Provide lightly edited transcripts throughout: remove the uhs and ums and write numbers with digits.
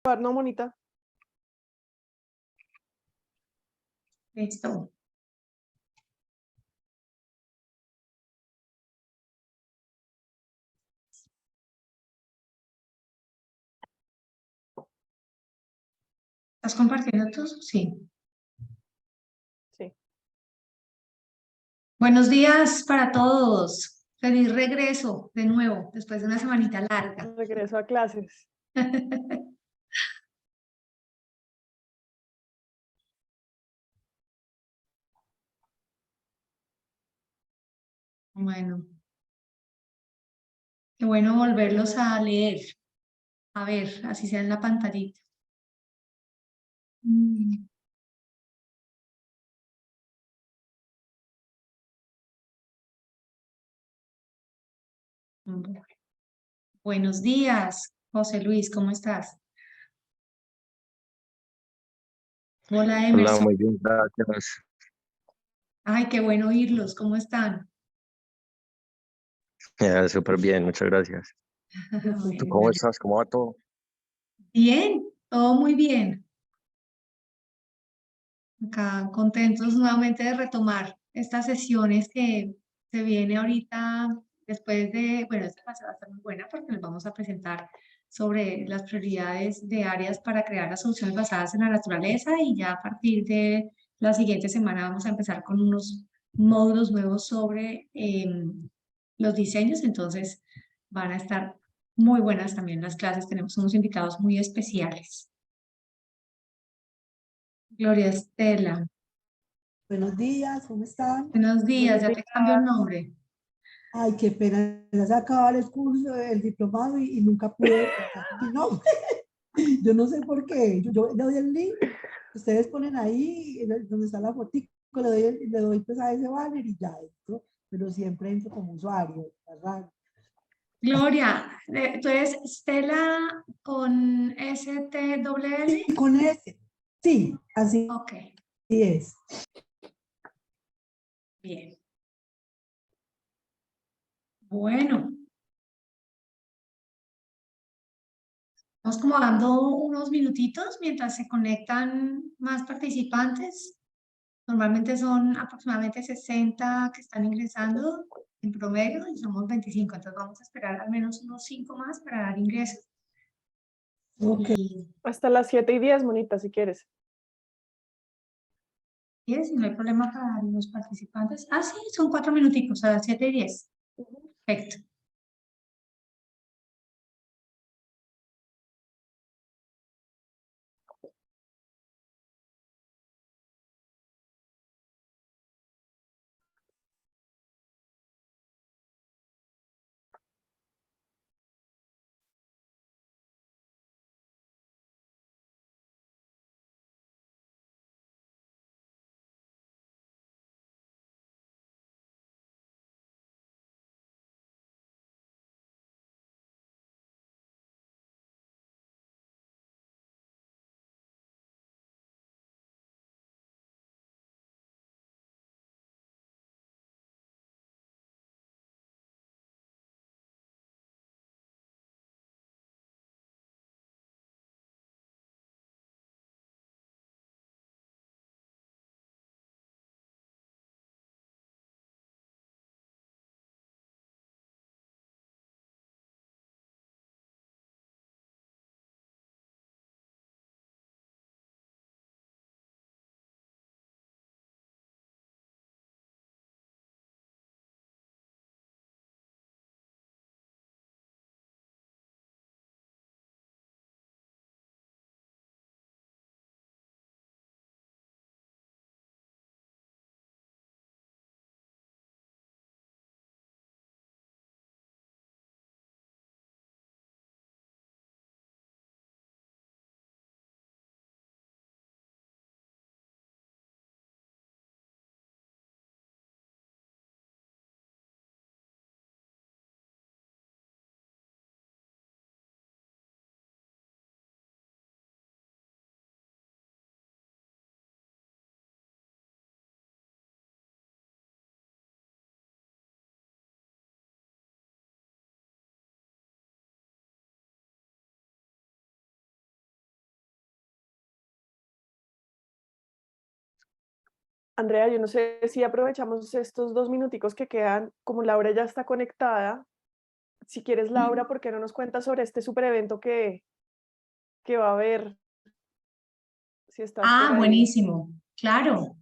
¿No, Monita? Listo. ¿Estás compartiendo tú? Sí. Sí. Buenos días para todos. Feliz regreso de nuevo, después de una semanita larga. Regreso a clases. Bueno, qué bueno volverlos a leer. A ver, así sea en la pantallita. Mm, bueno. Buenos días, José Luis, ¿cómo estás? Hola, Hola, Emerson. muy bien, gracias. Ay, qué bueno oírlos, ¿cómo están? Súper bien, muchas gracias. ¿Tú Bueno, me cómo alegro. estás? ¿Cómo va todo? Bien, todo muy bien. Acá contentos nuevamente de retomar estas sesiones que se viene ahorita después de, bueno, esta clase va a estar muy buena porque nos vamos a presentar sobre las prioridades de áreas para crear las soluciones basadas en la naturaleza y ya a partir de la siguiente semana vamos a empezar con unos módulos nuevos sobre los diseños, entonces van a estar muy buenas también las clases, tenemos unos invitados muy especiales. Gloria Estela. Buenos días, ¿cómo están? Buenos días, Buenos ya días. te cambio el nombre. Ay, qué pena, ya se acababa el curso, el diplomado y nunca pude pasar mi nombre. Yo no sé por qué. Yo le doy el link, ustedes ponen ahí donde está la fotico, le doy pues a ese banner y ya entro, pero siempre entro como usuario. ¿Verdad? Gloria, tú eres Stella con STLL. Sí, con ese. Sí, así Ok, es. bien. Bueno, vamos como dando unos minutitos mientras se conectan más participantes. Normalmente son aproximadamente 60 que están ingresando en promedio y somos 25, entonces vamos a esperar al menos unos 5 más para dar ingreso. Ok. Y Hasta las 7:10, Monita, si quieres. si no hay problema para los participantes. Ah, sí, son 4 minuticos, a las 7:10. Perfecto. Andrea, yo no sé si aprovechamos estos 2 minuticos que quedan, como Laura ya está conectada. Si quieres, Laura, ¿por qué no nos cuentas sobre este super evento que va a haber? Si estás por Ah, ahí. buenísimo, claro.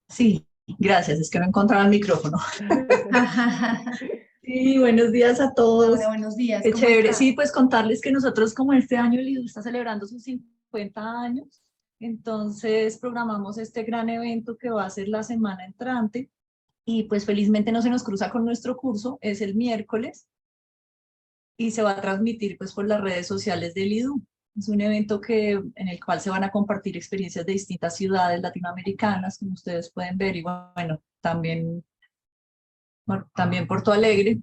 Sí, gracias, es que no encontraba el micrófono. Sí, buenos días a todos. Laura, buenos días, Qué ¿cómo chévere. estás? Sí, pues contarles que nosotros como este año el IDU está celebrando sus 50 años, entonces programamos este gran evento que va a ser la semana entrante y pues felizmente no se nos cruza con nuestro curso, es el miércoles y se va a transmitir pues por las redes sociales del IDU. Es un evento en el cual se van a compartir experiencias de distintas ciudades latinoamericanas, como ustedes pueden ver, y bueno, también Porto Alegre.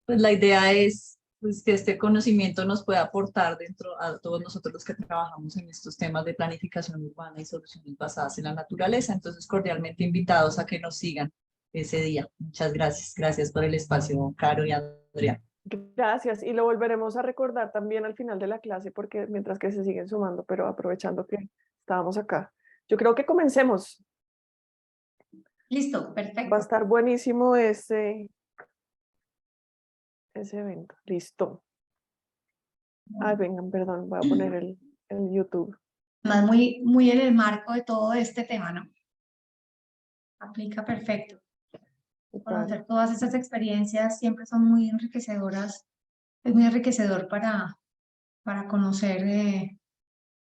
Pues la idea es pues, que este conocimiento nos pueda aportar dentro a todos nosotros los que trabajamos en estos temas de planificación urbana y soluciones basadas en la naturaleza. Entonces, cordialmente invitados a que nos sigan ese día. Muchas gracias. Gracias por el espacio, Caro y Andrea. Gracias, y lo volveremos a recordar también al final de la clase, porque mientras que se siguen sumando, pero aprovechando que estábamos acá. Yo creo que comencemos. Listo, Va a perfecto. estar buenísimo ese evento. Listo. Ay, vengan, perdón, voy a poner el YouTube. Además, muy en el marco de todo este tema, ¿no? Aplica perfecto. Conocer todas esas experiencias siempre son muy enriquecedoras. Es muy enriquecedor para conocer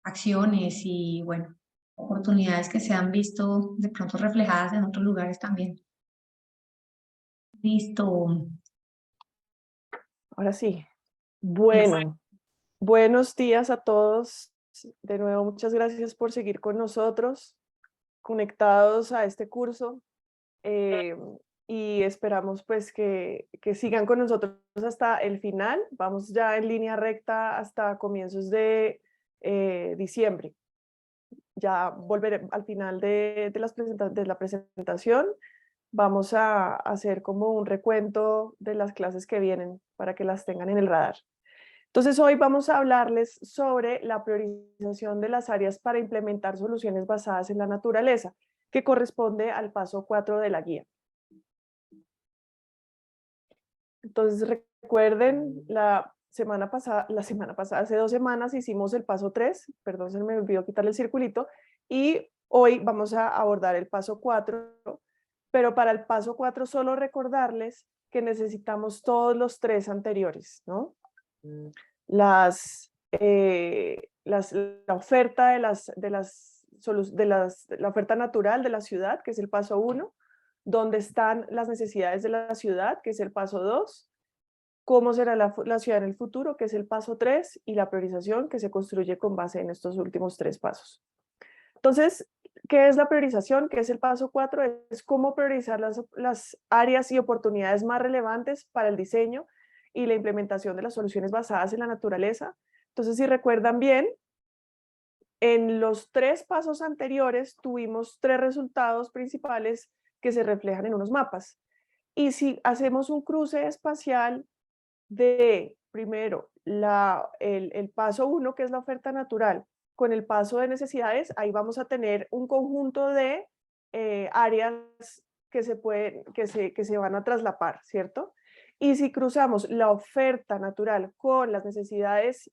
acciones y, bueno, oportunidades que se han visto de pronto reflejadas en otros lugares también. Listo. Ahora sí. Bueno, buenos días a todos. De nuevo, muchas gracias por seguir con nosotros, conectados a este curso. Y esperamos pues que sigan con nosotros hasta el final. Vamos ya en línea recta hasta comienzos de diciembre. Ya volveré al final de la presentación. Vamos a hacer como un recuento de las clases que vienen para que las tengan en el radar. Entonces hoy vamos a hablarles sobre la priorización de las áreas para implementar soluciones basadas en la naturaleza, que corresponde al paso 4 de la guía. Entonces recuerden, la semana pasada, hace 2 semanas hicimos el paso 3, perdón, se me olvidó quitarle el circulito, y hoy vamos a abordar el paso 4, pero para el paso 4 solo recordarles que necesitamos todos los 3 anteriores, ¿no? La oferta la oferta natural de la ciudad, que es el paso 1, dónde están las necesidades de la ciudad, que es el paso 2, cómo será la ciudad en el futuro, que es el paso 3, y la priorización que se construye con base en estos últimos 3 pasos. Entonces, ¿qué es la priorización? ¿Qué es el paso 4? Es cómo priorizar las áreas y oportunidades más relevantes para el diseño y la implementación de las soluciones basadas en la naturaleza. Entonces, si recuerdan bien, en los 3 pasos anteriores tuvimos 3 resultados principales que se reflejan en unos mapas. Y si hacemos un cruce espacial de, primero, el paso 1, que es la oferta natural, con el paso de necesidades, ahí vamos a tener un conjunto de áreas que se van a traslapar, ¿cierto? Y si cruzamos la oferta natural con las necesidades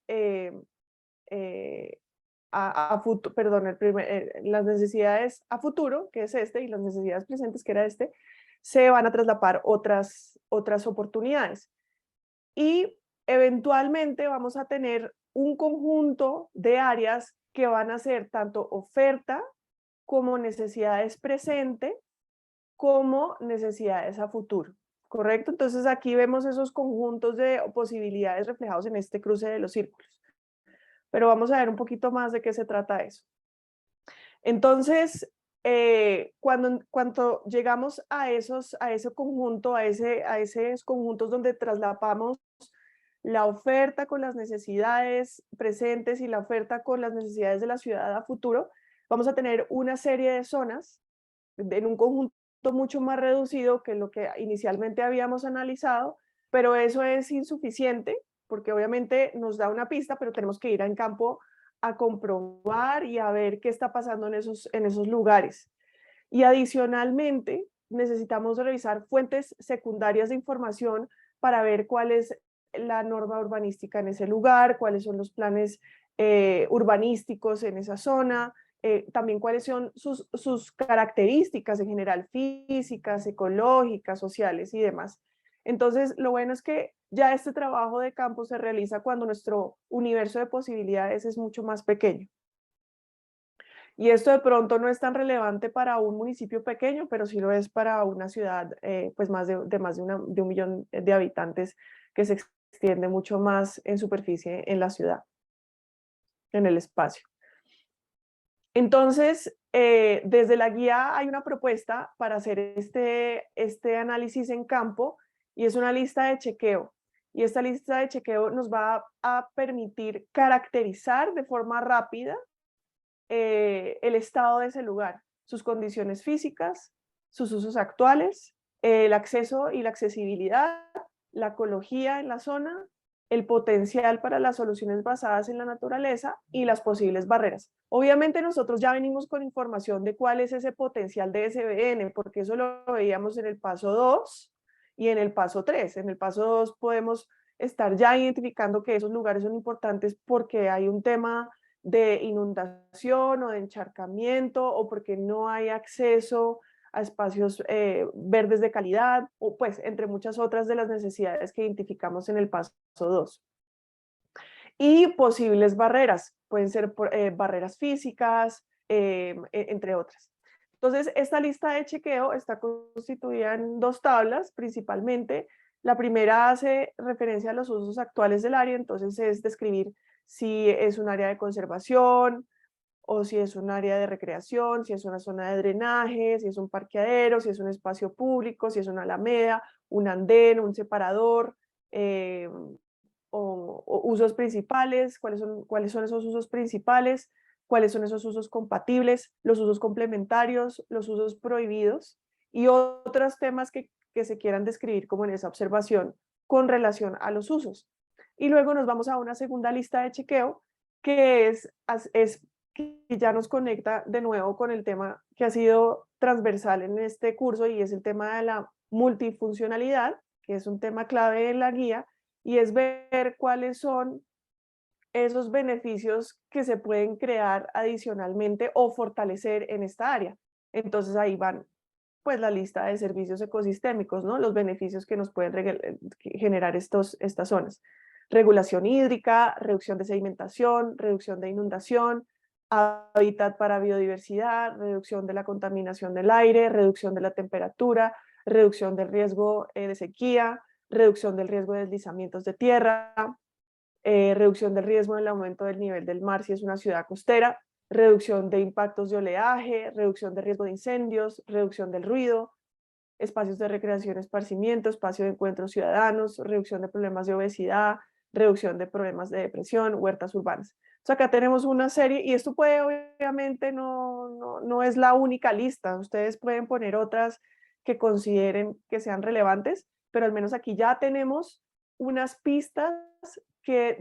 las necesidades a futuro, que es este, y las necesidades presentes, que era este, se van a traslapar otras oportunidades. Y eventualmente vamos a tener un conjunto de áreas que van a ser tanto oferta como necesidades presente como necesidades a futuro, ¿correcto? Entonces aquí vemos esos conjuntos de posibilidades reflejados en este cruce de los círculos. Pero vamos a ver un poquito más de qué se trata eso. Entonces, cuando llegamos a ese conjunto, a esos conjuntos donde traslapamos la oferta con las necesidades presentes y la oferta con las necesidades de la ciudad a futuro, vamos a tener una serie de zonas en un conjunto mucho más reducido que lo que inicialmente habíamos analizado, pero eso es insuficiente porque obviamente nos da una pista, pero tenemos que ir en campo a comprobar y a ver qué está pasando en esos lugares. Y adicionalmente, necesitamos revisar fuentes secundarias de información para ver cuál es la norma urbanística en ese lugar, cuáles son los planes urbanísticos en esa zona, también cuáles son sus características en general, físicas, ecológicas, sociales y demás. Entonces, lo bueno es que ya este trabajo de campo se realiza cuando nuestro universo de posibilidades es mucho más pequeño. Y esto de pronto no es tan relevante para un municipio pequeño, pero sí lo es para una ciudad pues más de 1 millón de habitantes, que se extiende mucho más en superficie en la ciudad, en el espacio. Entonces, desde la guía hay una propuesta para hacer este análisis en campo, y es una lista de chequeo. Y esta lista de chequeo nos va a permitir caracterizar de forma rápida el estado de ese lugar, sus condiciones físicas, sus usos actuales, el acceso y la accesibilidad, la ecología en la zona, el potencial para las soluciones basadas en la naturaleza y las posibles barreras. Obviamente nosotros ya venimos con información de cuál es ese potencial de SBN, porque eso lo veíamos en el paso 2 y en el paso 3. En el paso 2 podemos estar ya identificando que esos lugares son importantes porque hay un tema de inundación o de encharcamiento, o porque no hay acceso a espacios verdes de calidad, o pues entre muchas otras de las necesidades que identificamos en el paso 2. Y posibles barreras, pueden ser barreras físicas, entre otras. Entonces, esta lista de chequeo está constituida en 2 tablas principalmente. La primera hace referencia a los usos actuales del área, entonces es describir si es un área de conservación, o si es un área de recreación, si es una zona de drenaje, si es un parqueadero, si es un espacio público, si es una alameda, un andén, un separador, o usos principales, cuáles son esos usos principales, cuáles son esos usos compatibles, los usos complementarios, los usos prohibidos y otros temas que se quieran describir como en esa observación con relación a los usos. Y luego nos vamos a una segunda lista de chequeo que es que ya nos conecta de nuevo con el tema que ha sido transversal en este curso, y es el tema de la multifuncionalidad, que es un tema clave en la guía, y es ver cuáles son esos beneficios que se pueden crear adicionalmente o fortalecer en esta área. Entonces ahí van pues la lista de servicios ecosistémicos, ¿no? Los beneficios que nos pueden generar estas zonas. Regulación hídrica, reducción de sedimentación, reducción de inundación, hábitat para biodiversidad, reducción de la contaminación del aire, reducción de la temperatura, reducción del riesgo de sequía, reducción del riesgo de deslizamientos de tierra, reducción del riesgo del aumento del nivel del mar si es una ciudad costera, reducción de impactos de oleaje, reducción de riesgo de incendios, reducción del ruido, espacios de recreación, esparcimiento, espacio de encuentros ciudadanos, reducción de problemas de obesidad, reducción de problemas de depresión, huertas urbanas. Entonces acá tenemos una serie, y esto puede, obviamente no es la única lista, ustedes pueden poner otras que consideren que sean relevantes, pero al menos aquí ya tenemos unas pistas que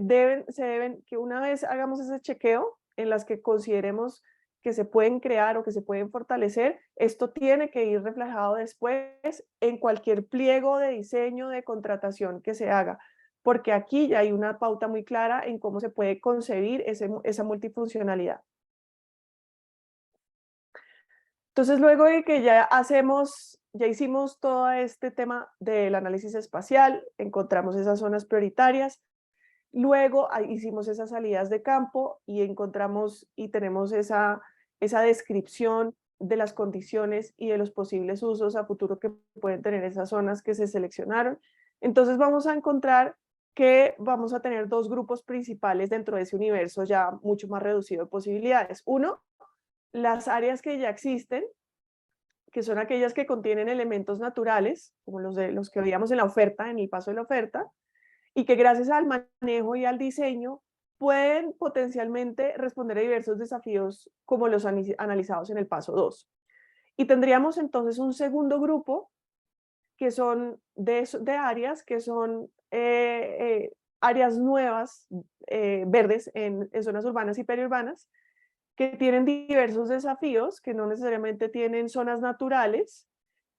que una vez hagamos ese chequeo, en las que consideremos que se pueden crear o que se pueden fortalecer, esto tiene que ir reflejado después en cualquier pliego de diseño de contratación que se haga, porque aquí ya hay una pauta muy clara en cómo se puede concebir esa multifuncionalidad. Entonces, luego de que ya hicimos todo este tema del análisis espacial, encontramos esas zonas prioritarias, luego hicimos esas salidas de campo y encontramos y tenemos esa descripción de las condiciones y de los posibles usos a futuro que pueden tener esas zonas que se seleccionaron. Entonces vamos a encontrar que vamos a tener 2 grupos principales dentro de ese universo ya mucho más reducido de posibilidades. Uno, las áreas que ya existen, que son aquellas que contienen elementos naturales, como los que veíamos en la oferta, en el paso de la oferta, y que gracias al manejo y al diseño pueden potencialmente responder a diversos desafíos como los analizados en el paso 2. Y tendríamos entonces un segundo grupo que son de áreas que son áreas nuevas, verdes, en zonas urbanas y periurbanas, que tienen diversos desafíos, que no necesariamente tienen zonas naturales,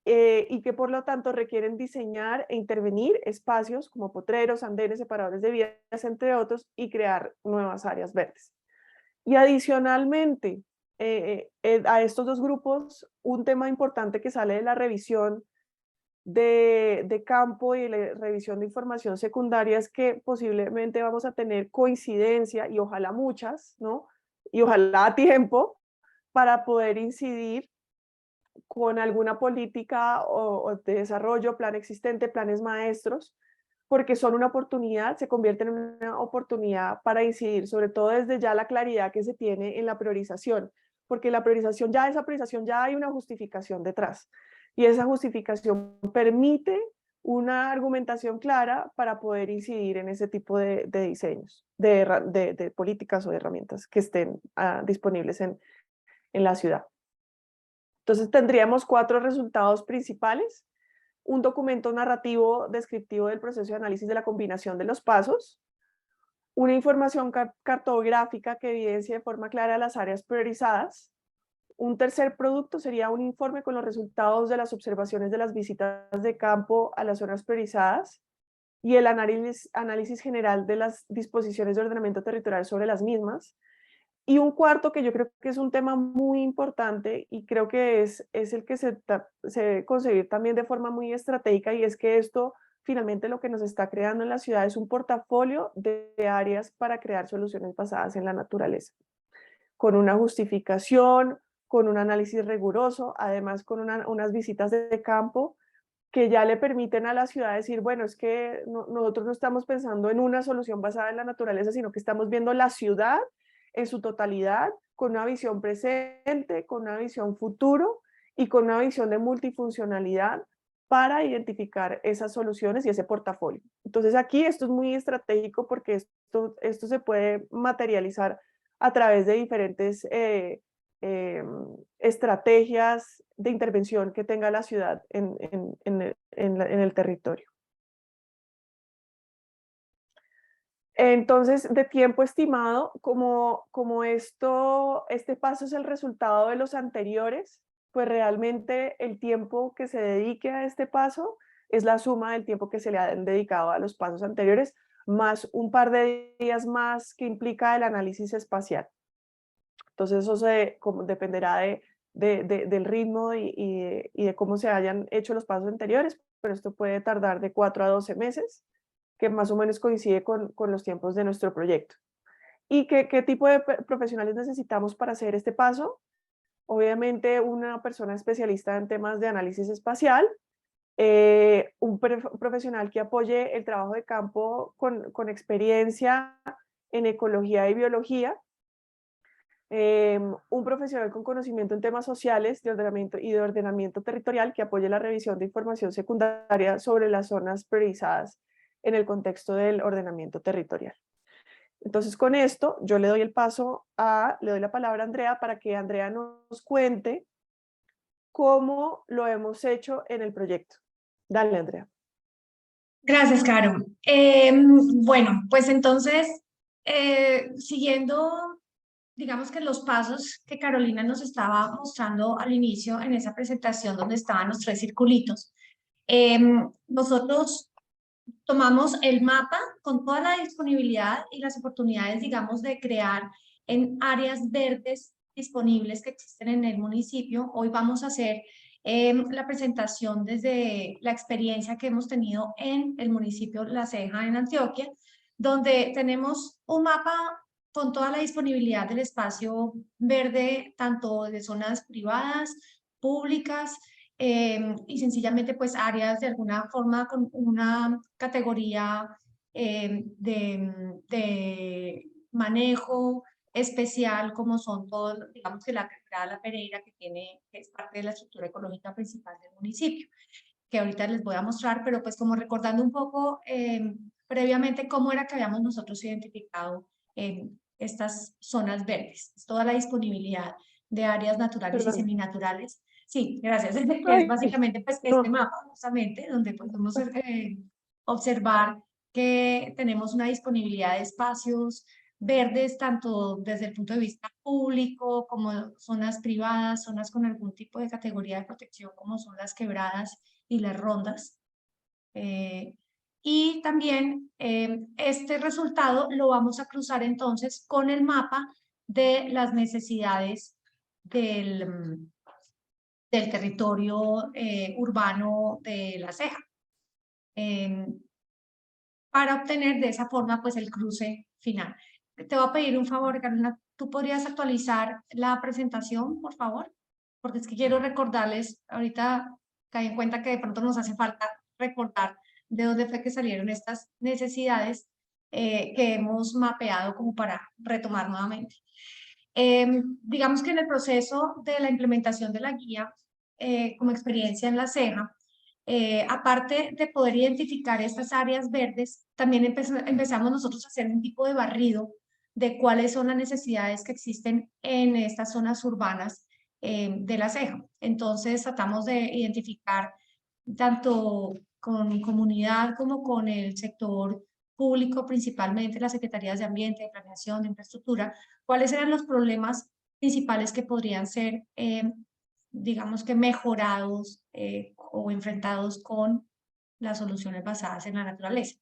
y que por lo tanto requieren diseñar e intervenir espacios como potreros, andenes, separadores de vías, entre otros, y crear nuevas áreas verdes. Y adicionalmente, a estos dos grupos, un tema importante que sale de la revisión de campo y la revisión de información secundaria es que posiblemente vamos a tener coincidencia, y ojalá muchas, ¿no? Y ojalá a tiempo, para poder incidir con alguna política o de desarrollo, plan existente, planes maestros, porque son una oportunidad, se convierten en una oportunidad para incidir, sobre todo desde ya la claridad que se tiene en la priorización, porque esa priorización ya hay una justificación detrás, y esa justificación permite una argumentación clara para poder incidir en ese tipo de diseños, de políticas o de herramientas que estén disponibles en la ciudad. Entonces tendríamos 4 resultados principales: un documento narrativo descriptivo del proceso de análisis de la combinación de los pasos, una información cartográfica que evidencie de forma clara las áreas priorizadas. Un tercer producto sería un informe con los resultados de las observaciones de las visitas de campo a las zonas priorizadas y el análisis general de las disposiciones de ordenamiento territorial sobre las mismas. Y un cuarto, que yo creo que es un tema muy importante y creo que es el que se debe concebir también de forma muy estratégica, y es que esto finalmente lo que nos está creando en la ciudad es un portafolio de áreas para crear soluciones basadas en la naturaleza, con una justificación, con un análisis riguroso, además con unas visitas de campo que ya le permiten a la ciudad decir, bueno, es que nosotros no estamos pensando en una solución basada en la naturaleza, sino que estamos viendo la ciudad en su totalidad, con una visión presente, con una visión futuro y con una visión de multifuncionalidad para identificar esas soluciones y ese portafolio. Entonces aquí esto es muy estratégico, porque esto se puede materializar a través de diferentes estrategias de intervención que tenga la ciudad en el territorio. Entonces, de tiempo estimado, como este paso es el resultado de los anteriores, pues realmente el tiempo que se dedique a este paso es la suma del tiempo que se le han dedicado a los pasos anteriores, más un par de días más que implica el análisis espacial. Entonces eso dependerá del ritmo y de cómo se hayan hecho los pasos anteriores, pero esto puede tardar de 4 a 12 meses, que más o menos coincide con los tiempos de nuestro proyecto. ¿Y qué tipo de profesionales necesitamos para hacer este paso? Obviamente una persona especialista en temas de análisis espacial, un profesional que apoye el trabajo de campo con experiencia en ecología y biología, un profesional con conocimiento en temas sociales de ordenamiento territorial que apoye la revisión de información secundaria sobre las zonas priorizadas en el contexto del ordenamiento territorial. Entonces, con esto yo le doy la palabra a Andrea para que Andrea nos cuente cómo lo hemos hecho en el proyecto. Dale, Andrea. Gracias, Caro. Bueno, pues entonces, siguiendo, digamos que los pasos que Carolina nos estaba mostrando al inicio en esa presentación donde estaban los 3 circulitos, nosotros tomamos el mapa con toda la disponibilidad y las oportunidades, digamos, de crear en áreas verdes disponibles que existen en el municipio. Hoy vamos a hacer la presentación desde la experiencia que hemos tenido en el municipio La Ceja, en Antioquia, donde tenemos un mapa con toda la disponibilidad del espacio verde, tanto de zonas privadas, públicas, y sencillamente pues áreas de alguna forma con una categoría de manejo especial, como son todos, digamos que la quebrada La Pereira, que es parte de la estructura ecológica principal del municipio, que ahorita les voy a mostrar, pero pues como recordando un poco previamente cómo era que habíamos nosotros identificado estas zonas verdes, toda la disponibilidad de áreas naturales y seminaturales. Sí, gracias. Que es básicamente pues este mapa justamente donde podemos observar que tenemos una disponibilidad de espacios verdes, tanto desde el punto de vista público, como zonas privadas, zonas con algún tipo de categoría de protección, como son las quebradas y las rondas. Y también este resultado lo vamos a cruzar entonces con el mapa de las necesidades del territorio urbano de La Ceja, para obtener de esa forma pues el cruce final. Te voy a pedir un favor, Carolina, ¿tú podrías actualizar la presentación, por favor? Porque es que quiero recordarles, ahorita caí en cuenta que de pronto nos hace falta recordar de dónde fue que salieron estas necesidades que hemos mapeado como para retomar nuevamente. Digamos que en el proceso de la implementación de la guía, como experiencia en La Ceja, aparte de poder identificar estas áreas verdes, también empezamos nosotros a hacer un tipo de barrido de cuáles son las necesidades que existen en estas zonas urbanas de La Ceja. Entonces tratamos de identificar tanto con comunidad como con el sector público, principalmente las secretarías de Ambiente, de Planeación, de Infraestructura, cuáles eran los problemas principales que podrían ser, digamos que mejorados o enfrentados con las soluciones basadas en la naturaleza.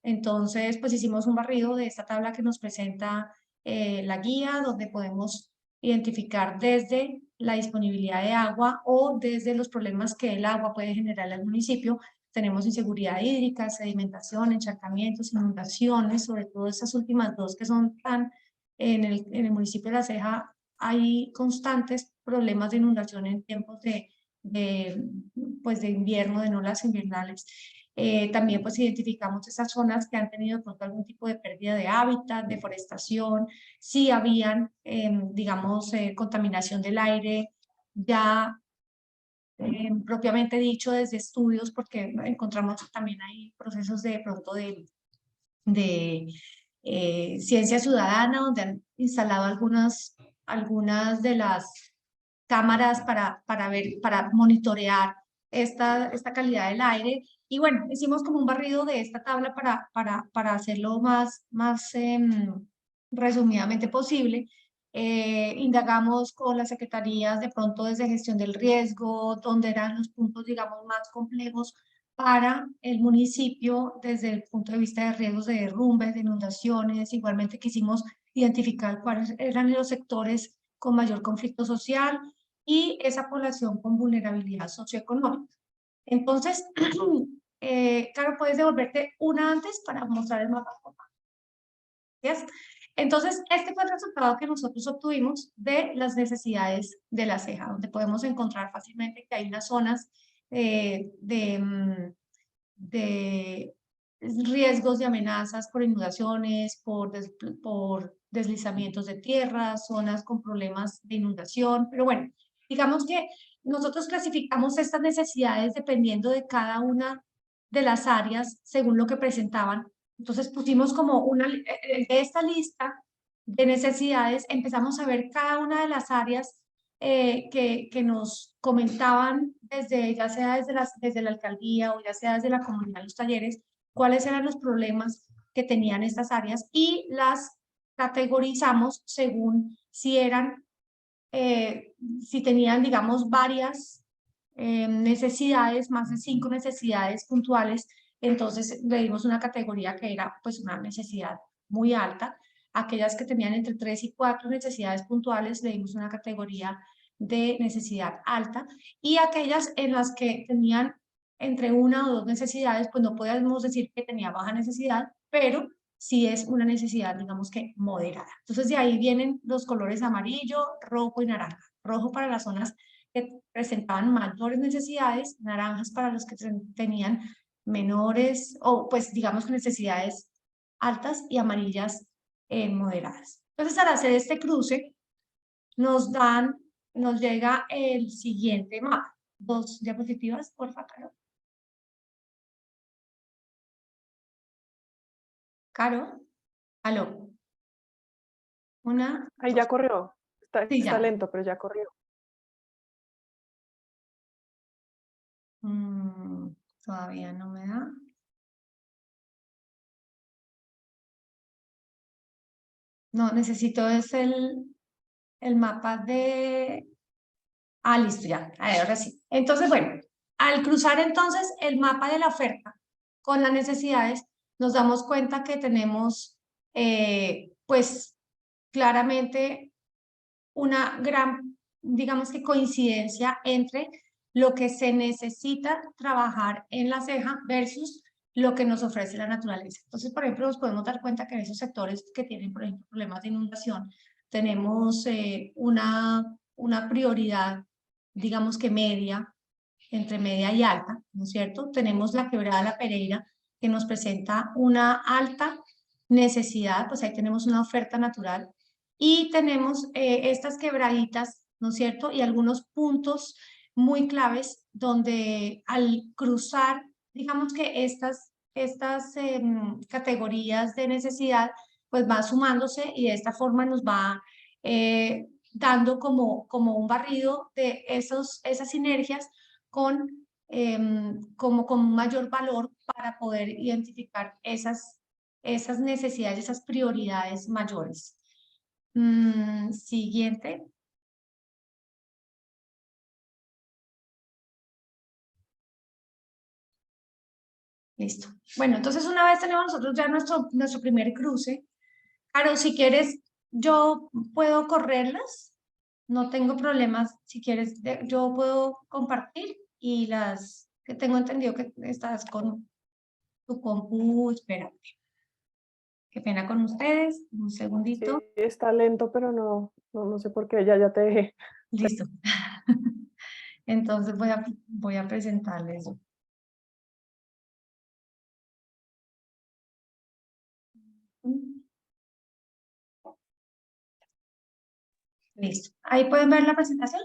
Entonces, pues hicimos un barrido de esta tabla que nos presenta la guía, donde podemos identificar desde la disponibilidad de agua o desde los problemas que el agua puede generar al municipio. Tenemos inseguridad hídrica, sedimentación, encharcamientos, inundaciones, sobre todo estas últimas dos que son tan en el municipio de La Ceja. Hay constantes problemas de inundación en tiempos pues de invierno, de olas invernales. También pues identificamos esas zonas que han tenido pronto algún tipo de pérdida de hábitat, deforestación, si habían, digamos, contaminación del aire, ya propiamente dicho desde estudios, porque encontramos también ahí procesos de pronto de ciencia ciudadana, donde han instalado algunas de las cámaras para monitorear esta calidad del aire. Y bueno, hicimos como un barrido de esta tabla para hacerlo más resumidamente posible. Indagamos con las secretarías de pronto desde gestión del riesgo, donde eran los puntos, digamos, más complejos para el municipio desde el punto de vista de riesgos de derrumbes, de inundaciones. Igualmente quisimos identificar cuáles eran los sectores con mayor conflicto social y esa población con vulnerabilidad socioeconómica. Entonces, claro, puedes devolverte una antes para mostrar el mapa. ¿Yes? Entonces, este fue el resultado que nosotros obtuvimos de las necesidades de La Ceja, donde podemos encontrar fácilmente que hay unas zonas de riesgos de amenazas por inundaciones, por deslizamientos de tierra, zonas con problemas de inundación. Pero bueno, digamos que nosotros clasificamos estas necesidades dependiendo de cada una de las áreas según lo que presentaban. Entonces pusimos como de esta lista de necesidades, empezamos a ver cada una de las áreas que nos comentaban desde, ya sea desde la alcaldía o ya sea desde la comunidad, los talleres, cuáles eran los problemas que tenían estas áreas y las categorizamos según si eran, si tenían, digamos, varias necesidades, más de 5 necesidades puntuales. Entonces le dimos una categoría que era pues una necesidad muy alta. Aquellas que tenían entre 3 y 4 necesidades puntuales le dimos una categoría de necesidad alta, y aquellas en las que tenían entre 1 o 2 necesidades, pues no podemos decir que tenía baja necesidad, pero sí es una necesidad, digamos que moderada. Entonces de ahí vienen los colores amarillo, rojo y naranja. Rojo para las zonas que presentaban mayores necesidades, naranjas para los que tenían menores o pues digamos que necesidades altas, y amarillas moderadas. Entonces al hacer este cruce nos llega el siguiente mapa. 2 diapositivas, por favor. Caro, aló. Una, Ahí dos. ya corrió. Sí, Está ya. lento, pero ya corrió. Todavía no me da. No, necesito es el mapa de... Ah, listo, ya. Ahora sí. Entonces, bueno, al cruzar entonces el mapa de la oferta con las necesidades, nos damos cuenta que tenemos, pues, claramente una gran, digamos que coincidencia entre lo que se necesita trabajar en la ceja versus lo que nos ofrece la naturaleza. Entonces, por ejemplo, nos podemos dar cuenta que en esos sectores que tienen, por ejemplo, problemas de inundación, tenemos una prioridad, digamos que media, entre media y alta, ¿no es cierto? Tenemos la quebrada La Pereira, que nos presenta una alta necesidad, pues ahí tenemos una oferta natural, y tenemos estas quebraditas, ¿no es cierto? Y algunos puntos muy claves donde al cruzar, digamos que estas categorías de necesidad, pues va sumándose y de esta forma nos va dando como un barrido de esas sinergias con, con un mayor valor para poder identificar esas necesidades, esas prioridades mayores. Siguiente. Listo. Bueno, entonces una vez tenemos nosotros ya nuestro primer cruce, Caro, si quieres, yo puedo correrlas, no tengo problemas. Si quieres, yo puedo compartir y las que tengo entendido que estás con tu compu, espérate. Qué pena con ustedes, un Sí, segundito. está lento, pero no sé por qué, ya te dejé. Listo. Entonces voy a presentarles. Listo. Ahí pueden ver la presentación.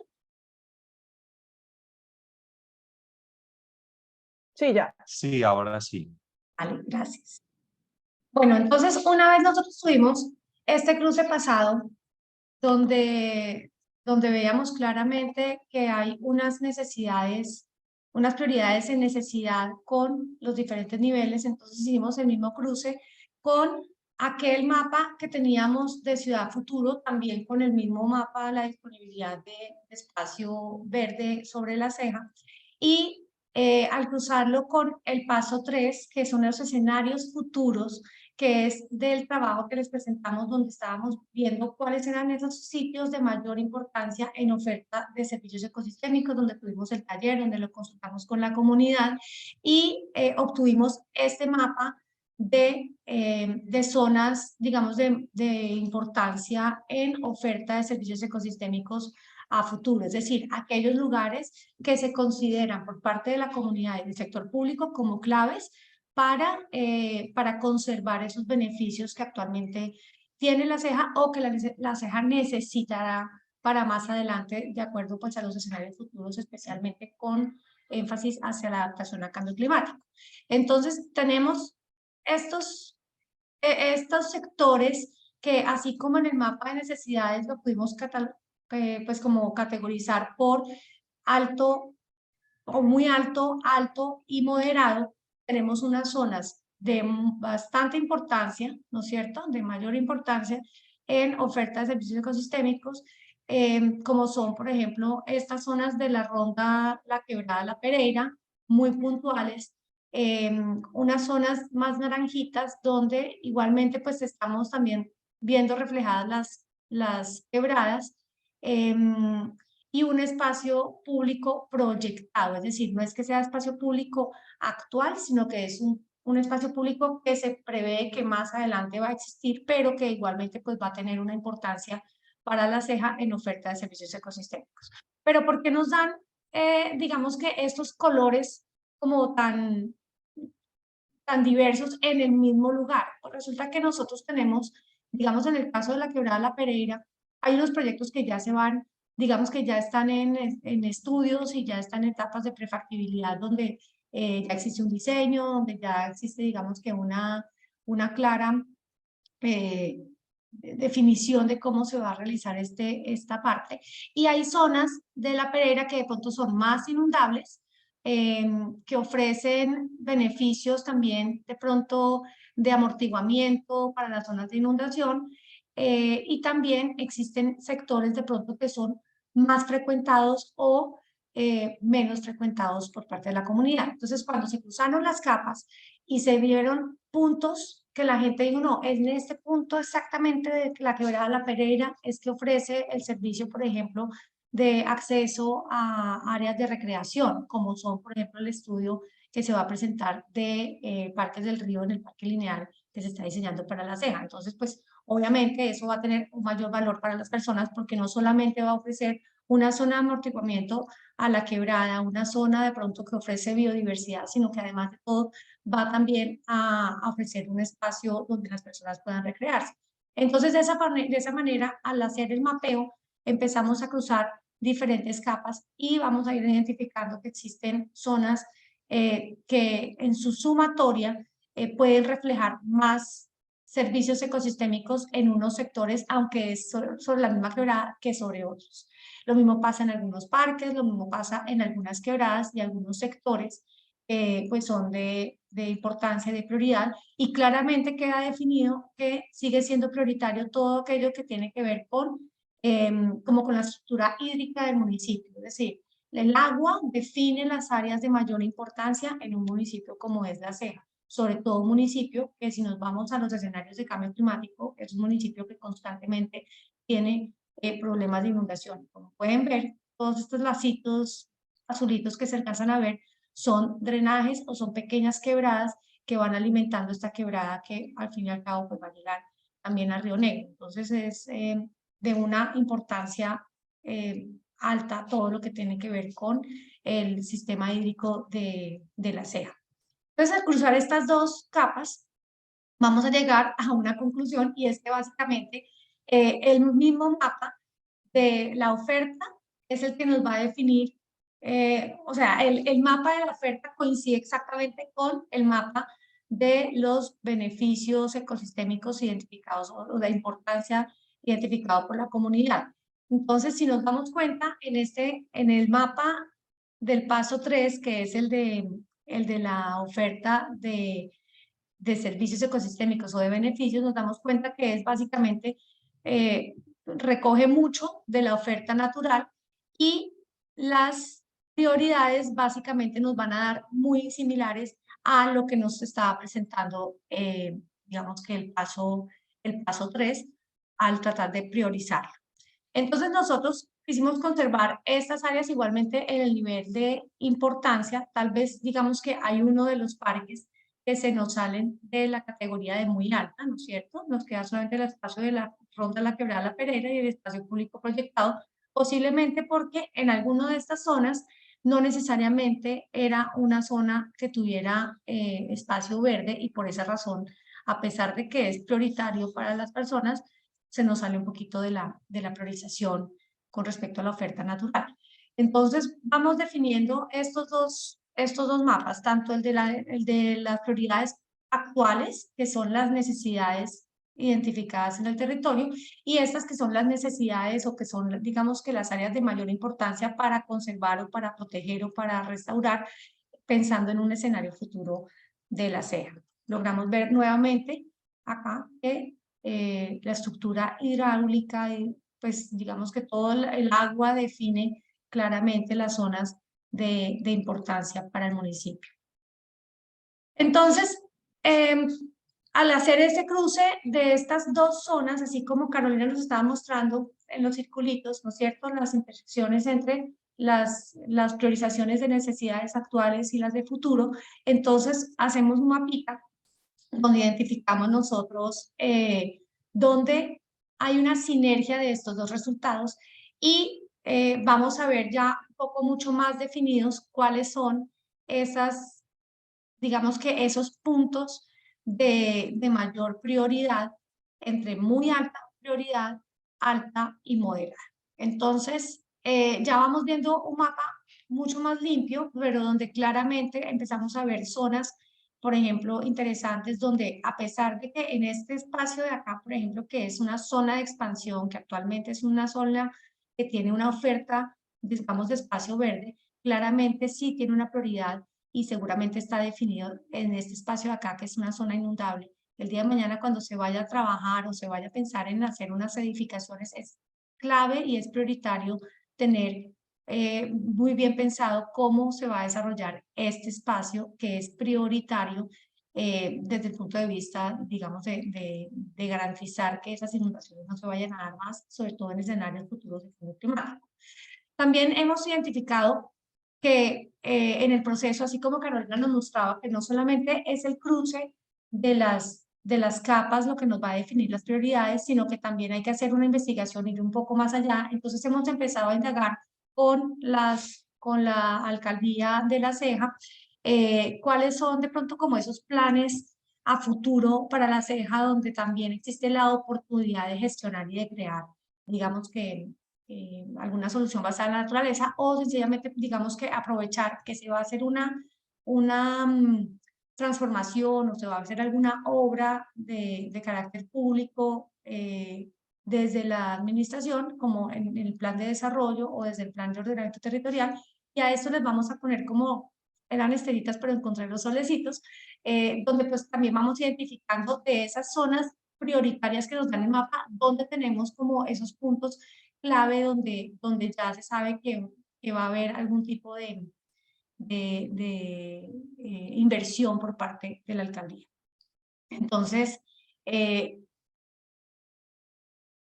Sí, ya. Sí, ahora sí. Vale, gracias. Bueno, entonces una vez nosotros tuvimos este cruce pasado donde veíamos claramente que hay unas necesidades, unas prioridades en necesidad con los diferentes niveles, entonces hicimos el mismo cruce con aquel mapa que teníamos de Ciudad Futuro, también con el mismo mapa de la disponibilidad de espacio verde sobre la ceja, y al cruzarlo con el paso 3, que son los escenarios futuros, que es del trabajo que les presentamos, donde estábamos viendo cuáles eran esos sitios de mayor importancia en oferta de servicios ecosistémicos, donde tuvimos el taller, donde lo consultamos con la comunidad y obtuvimos este mapa de zonas, digamos, de importancia en oferta de servicios ecosistémicos a futuro, es decir, aquellos lugares que se consideran por parte de la comunidad y del sector público como claves para conservar esos beneficios que actualmente tiene la ceja o que la ceja necesitará para más adelante, de acuerdo pues a los escenarios futuros, especialmente con énfasis hacia la adaptación al cambio climático. Entonces tenemos estos sectores que, así como en el mapa de necesidades lo pudimos pues como categorizar por alto o muy alto, alto y moderado, tenemos unas zonas de bastante importancia, ¿no es cierto?, de mayor importancia en oferta de servicios ecosistémicos, como son, por ejemplo, estas zonas de la ronda La Quebrada La Pereira, muy puntuales, unas zonas más naranjitas donde igualmente pues estamos también viendo reflejadas las quebradas, y un espacio público proyectado, es decir, no es que sea espacio público actual, sino que es un espacio público que se prevé que más adelante va a existir, pero que igualmente pues va a tener una importancia para la ceja en oferta de servicios ecosistémicos. Pero ¿por qué nos dan, digamos que estos colores como tan diversos en el mismo lugar? Pues resulta que nosotros tenemos, digamos en el caso de la Quebrada La Pereira, hay unos proyectos que ya se van, digamos que ya están en estudios y ya están en etapas de prefactibilidad donde ya existe un diseño, donde ya existe, digamos que una clara definición de cómo se va a realizar esta parte. Y hay zonas de La Pereira que de pronto son más inundables, que ofrecen beneficios también de pronto de amortiguamiento para las zonas de inundación, y también existen sectores de pronto que son más frecuentados o menos frecuentados por parte de la comunidad. Entonces, cuando se cruzaron las capas y se vieron puntos que la gente dijo, no, en este punto exactamente de la Quebrada La Pereira es que ofrece el servicio, por ejemplo, de acceso a áreas de recreación, como son, por ejemplo, el estudio que se va a presentar de Parques del Río en el Parque Lineal que se está diseñando para La Ceja. Entonces, pues, obviamente eso va a tener un mayor valor para las personas porque no solamente va a ofrecer una zona de amortiguamiento a la quebrada, una zona de pronto que ofrece biodiversidad, sino que además de todo va también a ofrecer un espacio donde las personas puedan recrearse. Entonces, de esa manera, al hacer el mapeo, empezamos a cruzar diferentes capas y vamos a ir identificando que existen zonas que en su sumatoria pueden reflejar más servicios ecosistémicos en unos sectores, aunque es sobre la misma quebrada que sobre otros. Lo mismo pasa en algunos parques, lo mismo pasa en algunas quebradas y algunos sectores pues son de importancia, de prioridad, y claramente queda definido que sigue siendo prioritario todo aquello que tiene que ver con, como con la estructura hídrica del municipio, es decir, el agua define las áreas de mayor importancia en un municipio como es La Ceja, sobre todo un municipio que si nos vamos a los escenarios de cambio climático, es un municipio que constantemente tiene problemas de inundación. Como pueden ver, todos estos lacitos azulitos que se alcanzan a ver son drenajes o son pequeñas quebradas que van alimentando esta quebrada que al fin y al cabo pues, va a llegar también al Río Negro. Entonces es de una importancia alta todo lo que tiene que ver con el sistema hídrico de La Ceja. Entonces, al cruzar estas dos capas, vamos a llegar a una conclusión y es que básicamente el mismo mapa de la oferta es el que nos va a definir, o sea, el mapa de la oferta coincide exactamente con el mapa de los beneficios ecosistémicos identificados o la importancia identificada por la comunidad. Entonces, si nos damos cuenta, en el mapa del paso 3, que es el de la oferta de servicios ecosistémicos o de beneficios, nos damos cuenta que es básicamente, recoge mucho de la oferta natural y las prioridades básicamente nos van a dar muy similares a lo que nos estaba presentando, digamos que el paso 3, al tratar de priorizar. Entonces nosotros quisimos conservar estas áreas igualmente en el nivel de importancia. Tal vez digamos que hay uno de los parques que se nos salen de la categoría de muy alta, ¿no es cierto? Nos queda solamente el espacio de la Ronda La Quebrada La Pereira y el espacio público proyectado, posiblemente porque en alguna de estas zonas no necesariamente era una zona que tuviera espacio verde y por esa razón, a pesar de que es prioritario para las personas, se nos sale un poquito de la priorización con respecto a la oferta natural. Entonces, vamos definiendo estos dos mapas, tanto el de las prioridades actuales, que son las necesidades identificadas en el territorio, y estas que son las necesidades o que son, digamos que las áreas de mayor importancia para conservar o para proteger o para restaurar, pensando en un escenario futuro de La Ceja. Logramos ver nuevamente acá que la estructura hidráulica, pues digamos que todo el agua define claramente las zonas de importancia para el municipio. Entonces, al hacer ese cruce de estas dos zonas, así como Carolina nos estaba mostrando en los circulitos, ¿no es cierto?, las intersecciones entre las priorizaciones de necesidades actuales y las de futuro, entonces hacemos un mapita donde identificamos nosotros donde hay una sinergia de estos dos resultados y vamos a ver ya un poco mucho más definidos cuáles son esas, digamos que esos puntos de mayor prioridad entre muy alta prioridad, alta y moderada. Entonces, ya vamos viendo un mapa mucho más limpio, pero donde claramente empezamos a ver zonas, por ejemplo, interesantes, donde a pesar de que en este espacio de acá, por ejemplo, que es una zona de expansión, que actualmente es una zona que tiene una oferta, digamos, de espacio verde, claramente sí tiene una prioridad y seguramente está definido en este espacio de acá, que es una zona inundable, el día de mañana cuando se vaya a trabajar o se vaya a pensar en hacer unas edificaciones, es clave y es prioritario tener muy bien pensado cómo se va a desarrollar este espacio que es prioritario desde el punto de vista, digamos, de garantizar que esas inundaciones no se vayan a dar más, sobre todo en escenarios futuros de cambio climático. También hemos identificado que en el proceso, así como Carolina nos mostraba, que no solamente es el cruce de las capas lo que nos va a definir las prioridades, sino que también hay que hacer una investigación y ir un poco más allá. Entonces hemos empezado a indagar con la alcaldía de La Ceja, cuáles son de pronto como esos planes a futuro para La Ceja, donde también existe la oportunidad de gestionar y de crear, digamos que alguna solución basada en la naturaleza, o sencillamente digamos que aprovechar que se va a hacer una transformación o se va a hacer alguna obra de carácter público desde la administración, como en el plan de desarrollo o desde el plan de ordenamiento territorial, y a esto les vamos a poner como, eran esteritas, pero encontré los solecitos, donde pues también vamos identificando de esas zonas prioritarias que nos dan el mapa, donde tenemos como esos puntos clave donde ya se sabe que va a haber algún tipo de inversión por parte de la alcaldía. Entonces,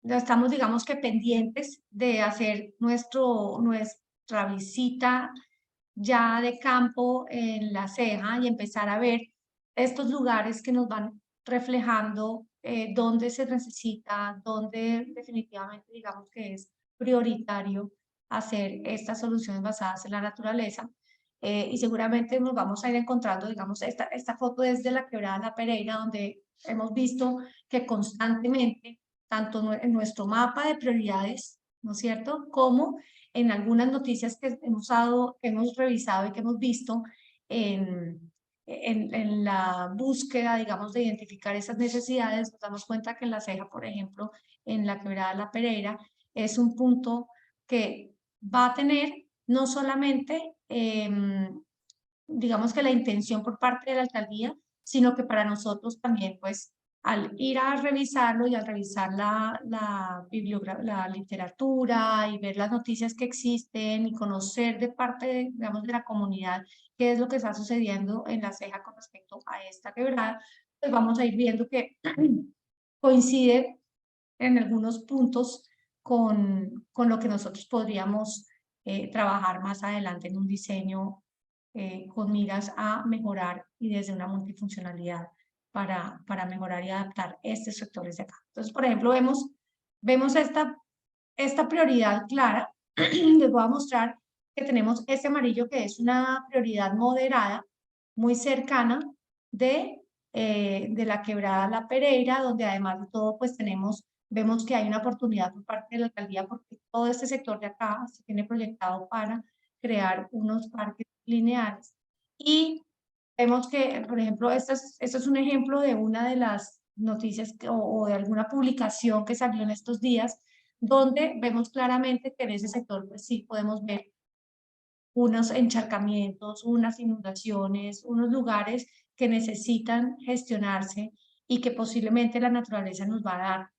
estamos, digamos que pendientes de hacer nuestra visita ya de campo en La Ceja y empezar a ver estos lugares que nos van reflejando dónde se necesita, dónde definitivamente digamos que es prioritario hacer estas soluciones basadas en la naturaleza. Y seguramente nos vamos a ir encontrando, digamos, esta foto es de la Quebrada La Pereira, donde hemos visto que constantemente, tanto en nuestro mapa de prioridades, ¿no es cierto?, como en algunas noticias que hemos revisado y que hemos visto en la búsqueda, digamos, de identificar esas necesidades, nos damos cuenta que en La Ceja, por ejemplo, en la Quebrada La Pereira, es un punto que va a tener no solamente, digamos que la intención por parte de la alcaldía, sino que para nosotros también, pues, al ir a revisarlo y al revisar la literatura y ver las noticias que existen y conocer de parte, digamos, de la comunidad qué es lo que está sucediendo en La Ceja con respecto a esta quebrada, pues vamos a ir viendo que coincide en algunos puntos con lo que nosotros podríamos trabajar más adelante en un diseño con miras a mejorar y desde una multifuncionalidad para mejorar y adaptar estos sectores de acá. Entonces, por ejemplo, vemos esta prioridad clara. Les voy a mostrar que tenemos este amarillo que es una prioridad moderada, muy cercana de la Quebrada La Pereira, donde además de todo, pues vemos que hay una oportunidad por parte de la alcaldía porque todo este sector de acá se tiene proyectado para crear unos parques lineales. Y vemos que, por ejemplo, esto es un ejemplo de una de las noticias o de alguna publicación que salió en estos días, donde vemos claramente que en ese sector pues sí podemos ver unos encharcamientos, unas inundaciones, unos lugares que necesitan gestionarse y que posiblemente la naturaleza nos va a dar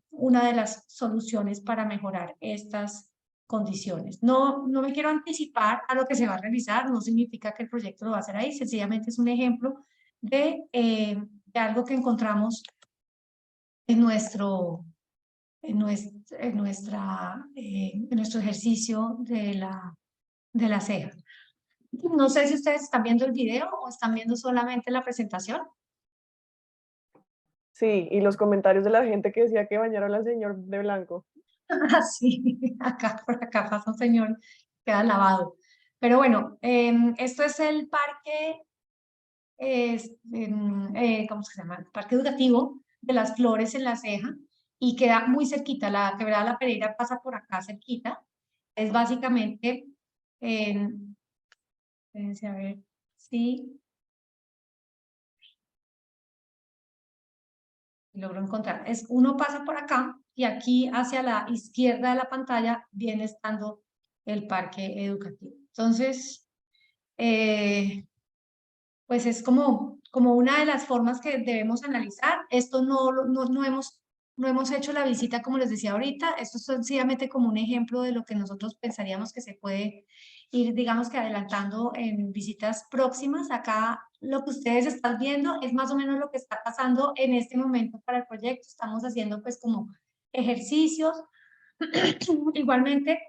una de las soluciones para mejorar estas condiciones. No me quiero anticipar a lo que se va a realizar, no significa que el proyecto lo va a hacer ahí, sencillamente es un ejemplo de algo que encontramos en nuestro ejercicio de la ceja. No sé si ustedes están viendo el video o están viendo solamente la presentación. Sí, y los comentarios de la gente que decía que bañaron al señor de blanco. Sí, por acá pasa un señor, queda lavado. Pero bueno, esto es el parque, ¿cómo se llama? El parque educativo de las Flores en La Ceja y queda muy cerquita. La Quebrada La Pereira pasa por acá cerquita. Es básicamente, a ver, sí, logro encontrar. Uno pasa por acá y aquí hacia la izquierda de la pantalla viene estando el parque educativo. Entonces, pues es como como una de las formas que debemos analizar. Esto no hemos hecho la visita, como les decía ahorita. Esto es sencillamente como un ejemplo de lo que nosotros pensaríamos que se puede ir, digamos que adelantando en visitas próximas. Acá lo que ustedes están viendo es más o menos lo que está pasando en este momento para el proyecto. Estamos haciendo pues como ejercicios. Igualmente,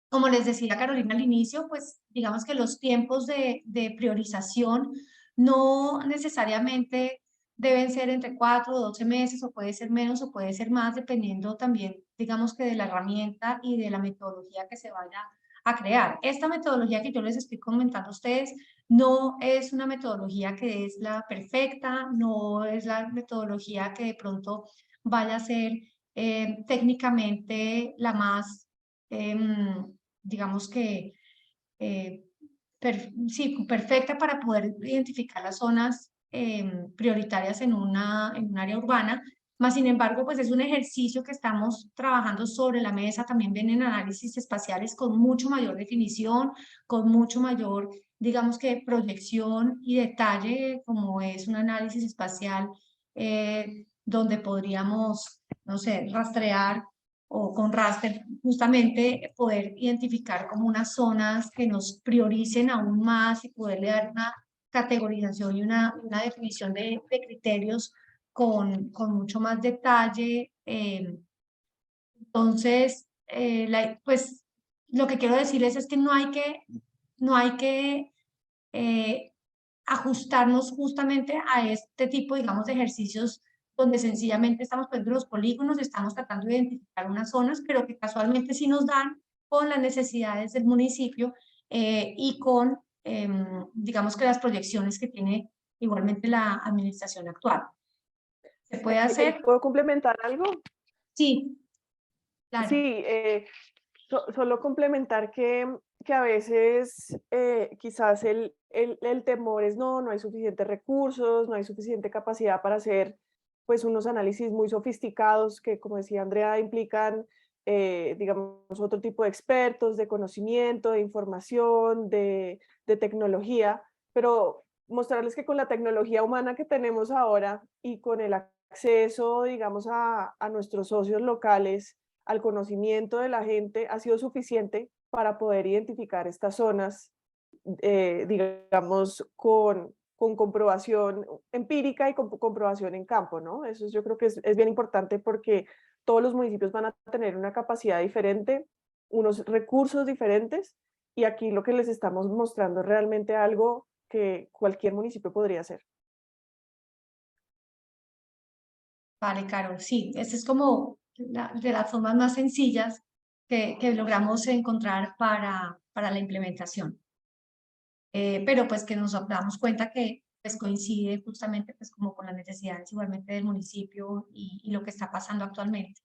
como les decía Carolina al inicio, pues digamos que los tiempos de priorización no necesariamente deben ser entre 4 o 12 meses, o puede ser menos o puede ser más, dependiendo también, digamos que de la herramienta y de la metodología que se vaya a crear. Esta metodología que yo les estoy comentando a ustedes no es una metodología que es la perfecta, no es la metodología que de pronto vaya a ser técnicamente la más digamos que sí, perfecta para poder identificar las zonas prioritarias en un área urbana. Más sin embargo, pues es un ejercicio que estamos trabajando sobre la mesa. También vienen análisis espaciales con mucho mayor definición, con mucho mayor, digamos que proyección y detalle, como es un análisis espacial donde podríamos, no sé, rastrear o con raster, justamente poder identificar como unas zonas que nos prioricen aún más y poderle dar una categorización y una definición de criterios con mucho más detalle. Entonces, pues lo que quiero decirles es que no hay que ajustarnos justamente a este tipo, digamos, de ejercicios donde sencillamente estamos poniendo los polígonos, estamos tratando de identificar unas zonas, pero que casualmente sí nos dan con las necesidades del municipio y con, digamos que las proyecciones que tiene igualmente la administración actual. ¿Se puede hacer? ¿Puedo complementar algo? Sí, claro. Sí, solo complementar que a veces quizás el temor es no hay suficientes recursos, no hay suficiente capacidad para hacer pues unos análisis muy sofisticados que, como decía Andrea, implican, digamos, otro tipo de expertos, de conocimiento, de información, de tecnología, pero mostrarles que con la tecnología humana que tenemos ahora y con el acceso, digamos, a nuestros socios locales, al conocimiento de la gente, ha sido suficiente para poder identificar estas zonas, digamos, con comprobación empírica y con comprobación en campo, ¿no? Eso yo creo que es bien importante porque todos los municipios van a tener una capacidad diferente, unos recursos diferentes, y aquí lo que les estamos mostrando es realmente algo que cualquier municipio podría hacer. Vale, Carol, sí, esa es como de las formas más sencillas que logramos encontrar para la implementación. Pero pues que nos damos cuenta que pues coincide justamente pues como con las necesidades igualmente del municipio y lo que está pasando actualmente.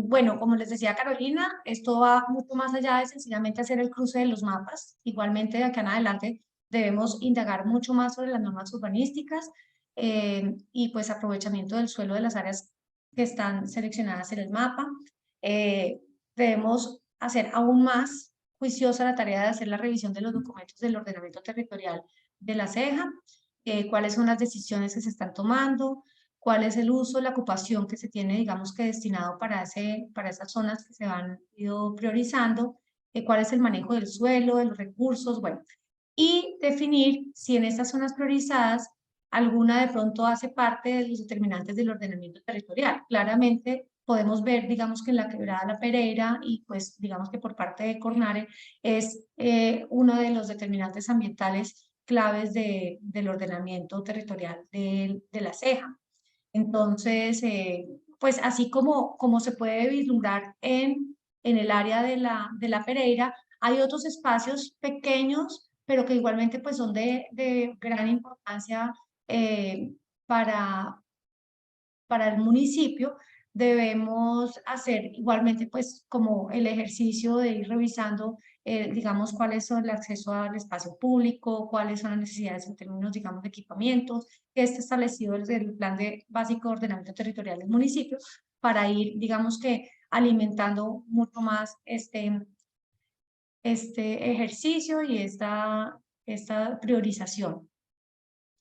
Bueno, como les decía Carolina, esto va mucho más allá de sencillamente hacer el cruce de los mapas. Igualmente de acá en adelante debemos indagar mucho más sobre las normas urbanísticas y pues aprovechamiento del suelo de las áreas que están seleccionadas en el mapa. Debemos hacer aún más juiciosa la tarea de hacer la revisión de los documentos del ordenamiento territorial de la CEJA, cuáles son las decisiones que se están tomando, cuál es el uso, la ocupación que se tiene, digamos que destinado para esas zonas que se van ido priorizando, cuál es el manejo del suelo, de los recursos, bueno, y definir si en estas zonas priorizadas alguna de pronto hace parte de los determinantes del ordenamiento territorial. Claramente podemos ver, digamos que en la Quebrada La Pereira y pues digamos que por parte de Cornare es uno de los determinantes ambientales claves del ordenamiento territorial de la CEJA. Entonces, pues así como se puede vislumbrar en el área de la Pereira, hay otros espacios pequeños, pero que igualmente pues son de gran importancia eh, para, para el municipio. Debemos hacer igualmente pues como el ejercicio de ir revisando digamos cuáles son el acceso al espacio público, cuáles son las necesidades en términos digamos de equipamientos que está establecido desde el plan básico de ordenamiento territorial del municipio para ir digamos que alimentando mucho más este ejercicio y esta priorización.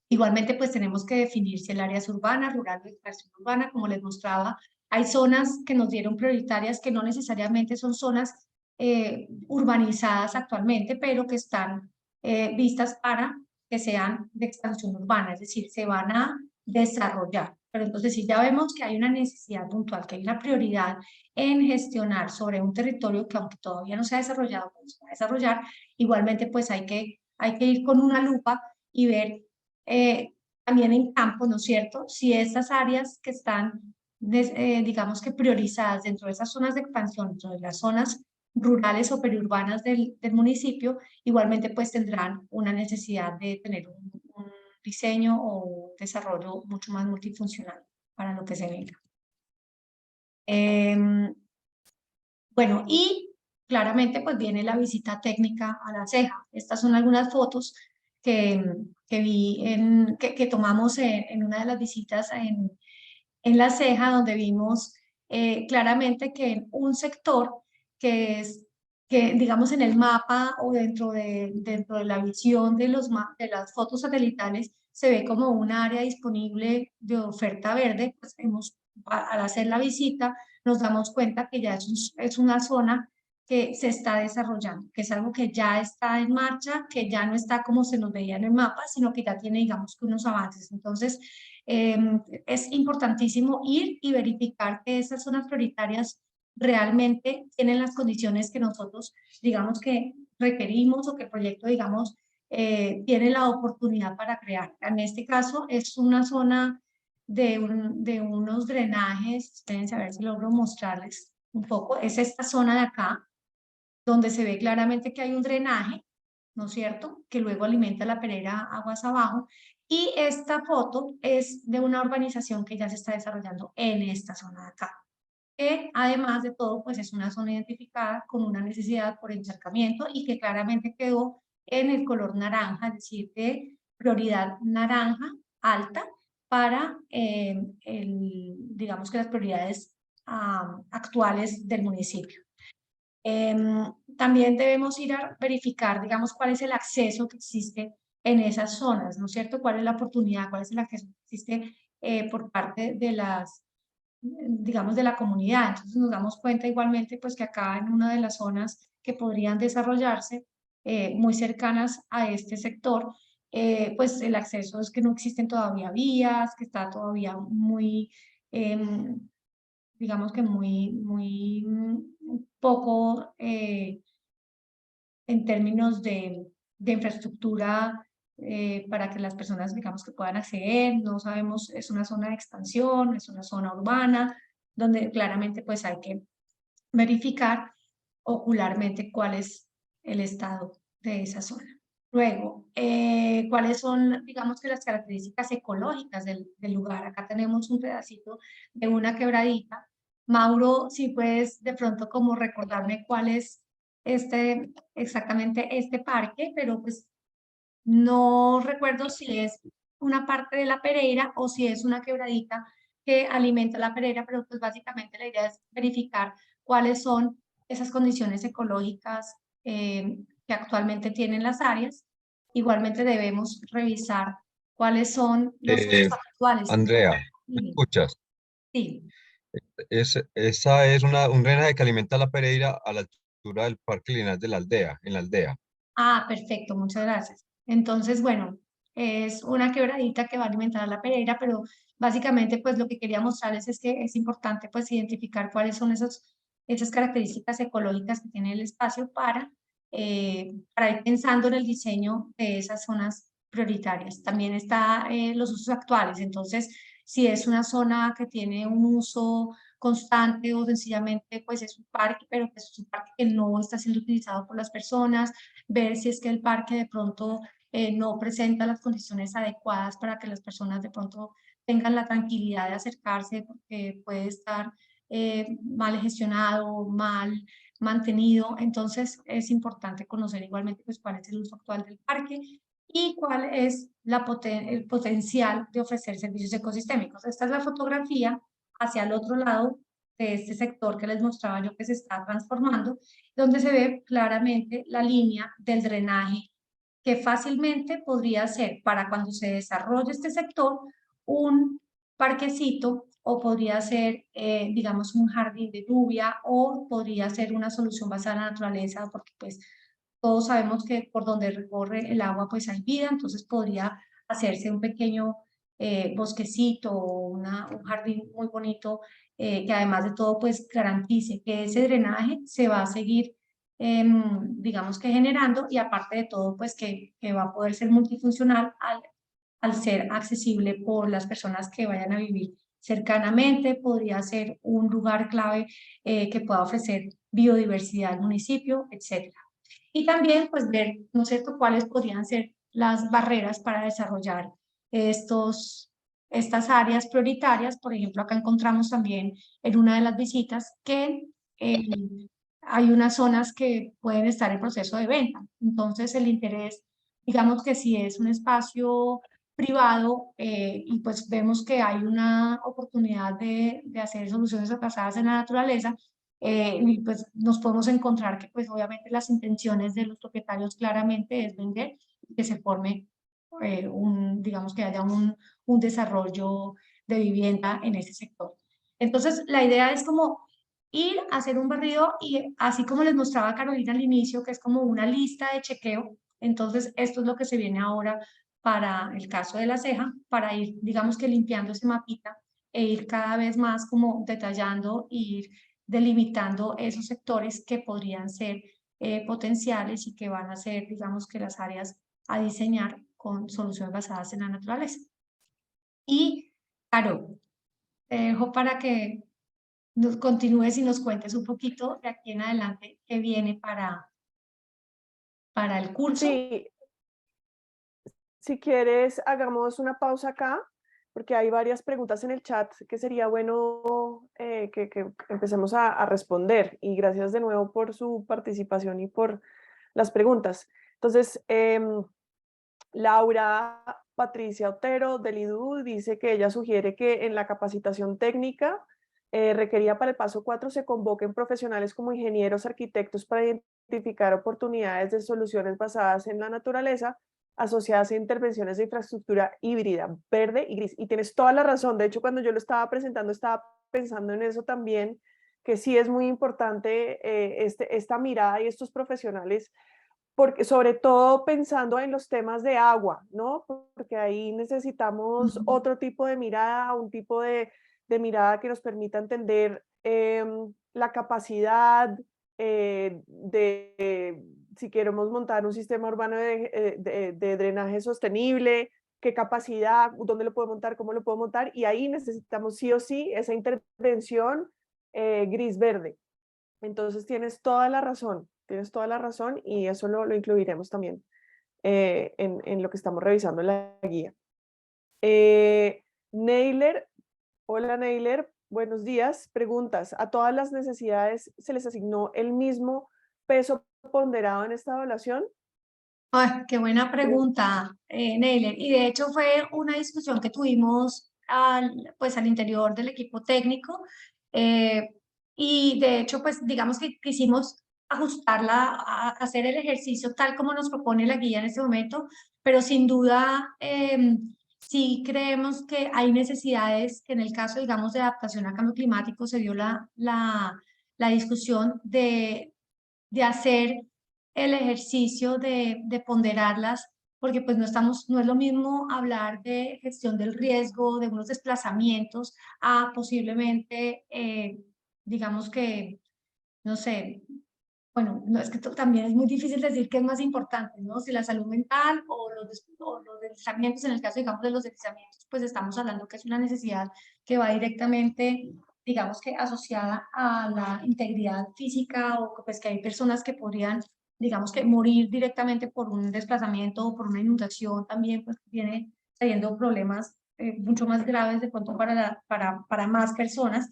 Igualmente, pues tenemos que definir si el área es urbana, rural o extraurbana, como les mostraba. Hay zonas que nos dieron prioritarias que no necesariamente son zonas urbanizadas actualmente, pero que están vistas para que sean de expansión urbana, es decir, se van a desarrollar. Pero entonces, si ya vemos que hay una necesidad puntual, que hay una prioridad en gestionar sobre un territorio que aunque todavía no se ha desarrollado, pues se va a desarrollar, igualmente pues hay que ir con una lupa y ver también en campo, ¿no es cierto? Si estas áreas que están, digamos que priorizadas dentro de esas zonas de expansión, dentro de las zonas rurales o periurbanas del municipio, igualmente pues tendrán una necesidad de tener un diseño o un desarrollo mucho más multifuncional para lo que se venga. Bueno, y claramente pues viene la visita técnica a la ceja. Estas son algunas fotos que vi que tomamos en una de las visitas en la ceja, donde vimos claramente que en un sector que digamos en el mapa o dentro de la visión de de las fotos satelitales se ve como un área disponible de oferta verde. Pues al hacer la visita nos damos cuenta que ya es una zona que se está desarrollando, que es algo que ya está en marcha, que ya no está como se nos veía en el mapa, sino que ya tiene, digamos, que unos avances. Entonces, es importantísimo ir y verificar que esas zonas prioritarias realmente tienen las condiciones que nosotros, digamos, que requerimos o que el proyecto, digamos, tiene la oportunidad para crear. En este caso, es una zona de unos drenajes, espérense a ver si logro mostrarles un poco, es esta zona de acá, donde se ve claramente que hay un drenaje, ¿no es cierto?, que luego alimenta la perera aguas abajo, y esta foto es de una urbanización que ya se está desarrollando en esta zona de acá, que además de todo, pues es una zona identificada con una necesidad por encharcamiento y que claramente quedó en el color naranja, es decir, de prioridad naranja alta para, digamos que las prioridades actuales del municipio. También debemos ir a verificar, digamos, cuál es el acceso que existe en esas zonas, ¿no es cierto? ¿Cuál es la oportunidad, cuál es el acceso que existe por parte de las, digamos, de la comunidad? Entonces nos damos cuenta igualmente, pues, que acá en una de las zonas que podrían desarrollarse muy cercanas a este sector, pues el acceso es que no existen todavía vías, que está todavía muy digamos que muy poco en términos de infraestructura para que las personas, digamos, que puedan acceder. No sabemos, es una zona de expansión, es una zona urbana, donde claramente pues hay que verificar ocularmente cuál es el estado de esa zona. Luego, ¿cuáles son, digamos, que las características ecológicas del lugar? Acá tenemos un pedacito de una quebradita. Mauro, si puedes de pronto como recordarme cuál es exactamente este parque, pero pues no recuerdo si es una parte de la Pereira o si es una quebradita que alimenta la Pereira, pero pues básicamente la idea es verificar cuáles son esas condiciones ecológicas que actualmente tienen las áreas. Igualmente debemos revisar cuáles son los usos actuales. Andrea, ¿me Sí, escuchas? sí. Esa es un drenaje que alimenta la Pereira a la altura del Parque Lineal de la Aldea, en la aldea. Ah, perfecto, muchas gracias. Entonces, bueno, es una quebradita que va a alimentar a la Pereira, pero básicamente pues lo que quería mostrarles es que es importante pues identificar cuáles son esas características ecológicas que tiene el espacio para ir pensando en el diseño de esas zonas prioritarias. También está los usos actuales, entonces si es una zona que tiene un uso constante o sencillamente pues es un parque, pero que es un parque que no está siendo utilizado por las personas, ver si es que el parque de pronto no presenta las condiciones adecuadas para que las personas de pronto tengan la tranquilidad de acercarse, porque puede estar mal gestionado, mal mantenido. Entonces es importante conocer igualmente pues cuál es el uso actual del parque y cuál es el potencial de ofrecer servicios ecosistémicos. Esta es la fotografía hacia el otro lado de este sector que les mostraba yo que se está transformando, donde se ve claramente la línea del drenaje que fácilmente podría ser para cuando se desarrolle este sector un parquecito o podría ser, digamos, un jardín de lluvia o podría ser una solución basada en la naturaleza porque pues todos sabemos que por donde recorre el agua pues hay vida, entonces podría hacerse un pequeño bosquecito o un jardín muy bonito que además de todo pues garantice que ese drenaje se va a seguir digamos que generando y aparte de todo pues que va a poder ser multifuncional al ser accesible por las personas que vayan a vivir cercanamente, podría ser un lugar clave que pueda ofrecer biodiversidad al municipio, etc. Y también pues ver, ¿no es cierto?, cuáles podrían ser las barreras para desarrollar estas áreas prioritarias. Por ejemplo, acá encontramos también en una de las visitas que hay unas zonas que pueden estar en proceso de venta. Entonces, el interés, digamos que si es un espacio privado y pues vemos que hay una oportunidad de hacer soluciones basadas en la naturaleza, y pues nos podemos encontrar que pues obviamente las intenciones de los propietarios claramente es vender y que se forme digamos que haya un desarrollo de vivienda en ese sector. Entonces, la idea es como ir a hacer un barrido y así como les mostraba Carolina al inicio, que es como una lista de chequeo, entonces esto es lo que se viene ahora para el caso de La Ceja, para ir, digamos que limpiando ese mapita e ir cada vez más como detallando e ir delimitando esos sectores que podrían ser potenciales y que van a ser, digamos que las áreas a diseñar con soluciones basadas en la naturaleza. Y, Caro, te dejo para que nos continúes y nos cuentes un poquito de aquí en adelante qué viene para el curso. Sí, si quieres, hagamos una pausa acá, porque hay varias preguntas en el chat que sería bueno que empecemos a responder. Y gracias de nuevo por su participación y por las preguntas. Entonces, Laura Patricia Otero del IDU dice que ella sugiere que en la capacitación técnica requerida para el paso 4 se convoquen profesionales como ingenieros, arquitectos para identificar oportunidades de soluciones basadas en la naturaleza asociadas a intervenciones de infraestructura híbrida, verde y gris. Y tienes toda la razón. De hecho, cuando yo lo estaba presentando, estaba pensando en eso también, que sí es muy importante esta mirada y estos profesionales, porque sobre todo pensando en los temas de agua, ¿no? Porque ahí necesitamos otro tipo de mirada, un tipo de mirada que nos permita entender la capacidad si queremos montar un sistema urbano de drenaje sostenible, qué capacidad, dónde lo puedo montar, cómo lo puedo montar, y ahí necesitamos sí o sí esa intervención gris-verde. Entonces tienes toda la razón y eso lo incluiremos también en lo que estamos revisando en la guía. Neiler, hola Neiler, buenos días. Preguntas, ¿a todas las necesidades se les asignó el mismo peso ponderado en esta evaluación? Ay, qué buena pregunta, Neiler. Y de hecho fue una discusión que tuvimos pues al interior del equipo técnico. Y de hecho, pues digamos que quisimos ajustarla a hacer el ejercicio tal como nos propone la guía en este momento, pero sin duda sí creemos que hay necesidades que en el caso, digamos, de adaptación a cambio climático se dio la discusión de hacer el ejercicio de ponderarlas, porque pues no es lo mismo hablar de gestión del riesgo, de unos desplazamientos, a posiblemente, digamos que, no sé, bueno, no, es que también es muy difícil decir qué es más importante, ¿no? Si la salud mental o los deslizamientos, en el caso, digamos, de los deslizamientos, pues estamos hablando que es una necesidad que va directamente, digamos que asociada a la integridad física o pues que hay personas que podrían, digamos que morir directamente por un desplazamiento o por una inundación también, pues viene trayendo problemas mucho más graves de pronto para más personas.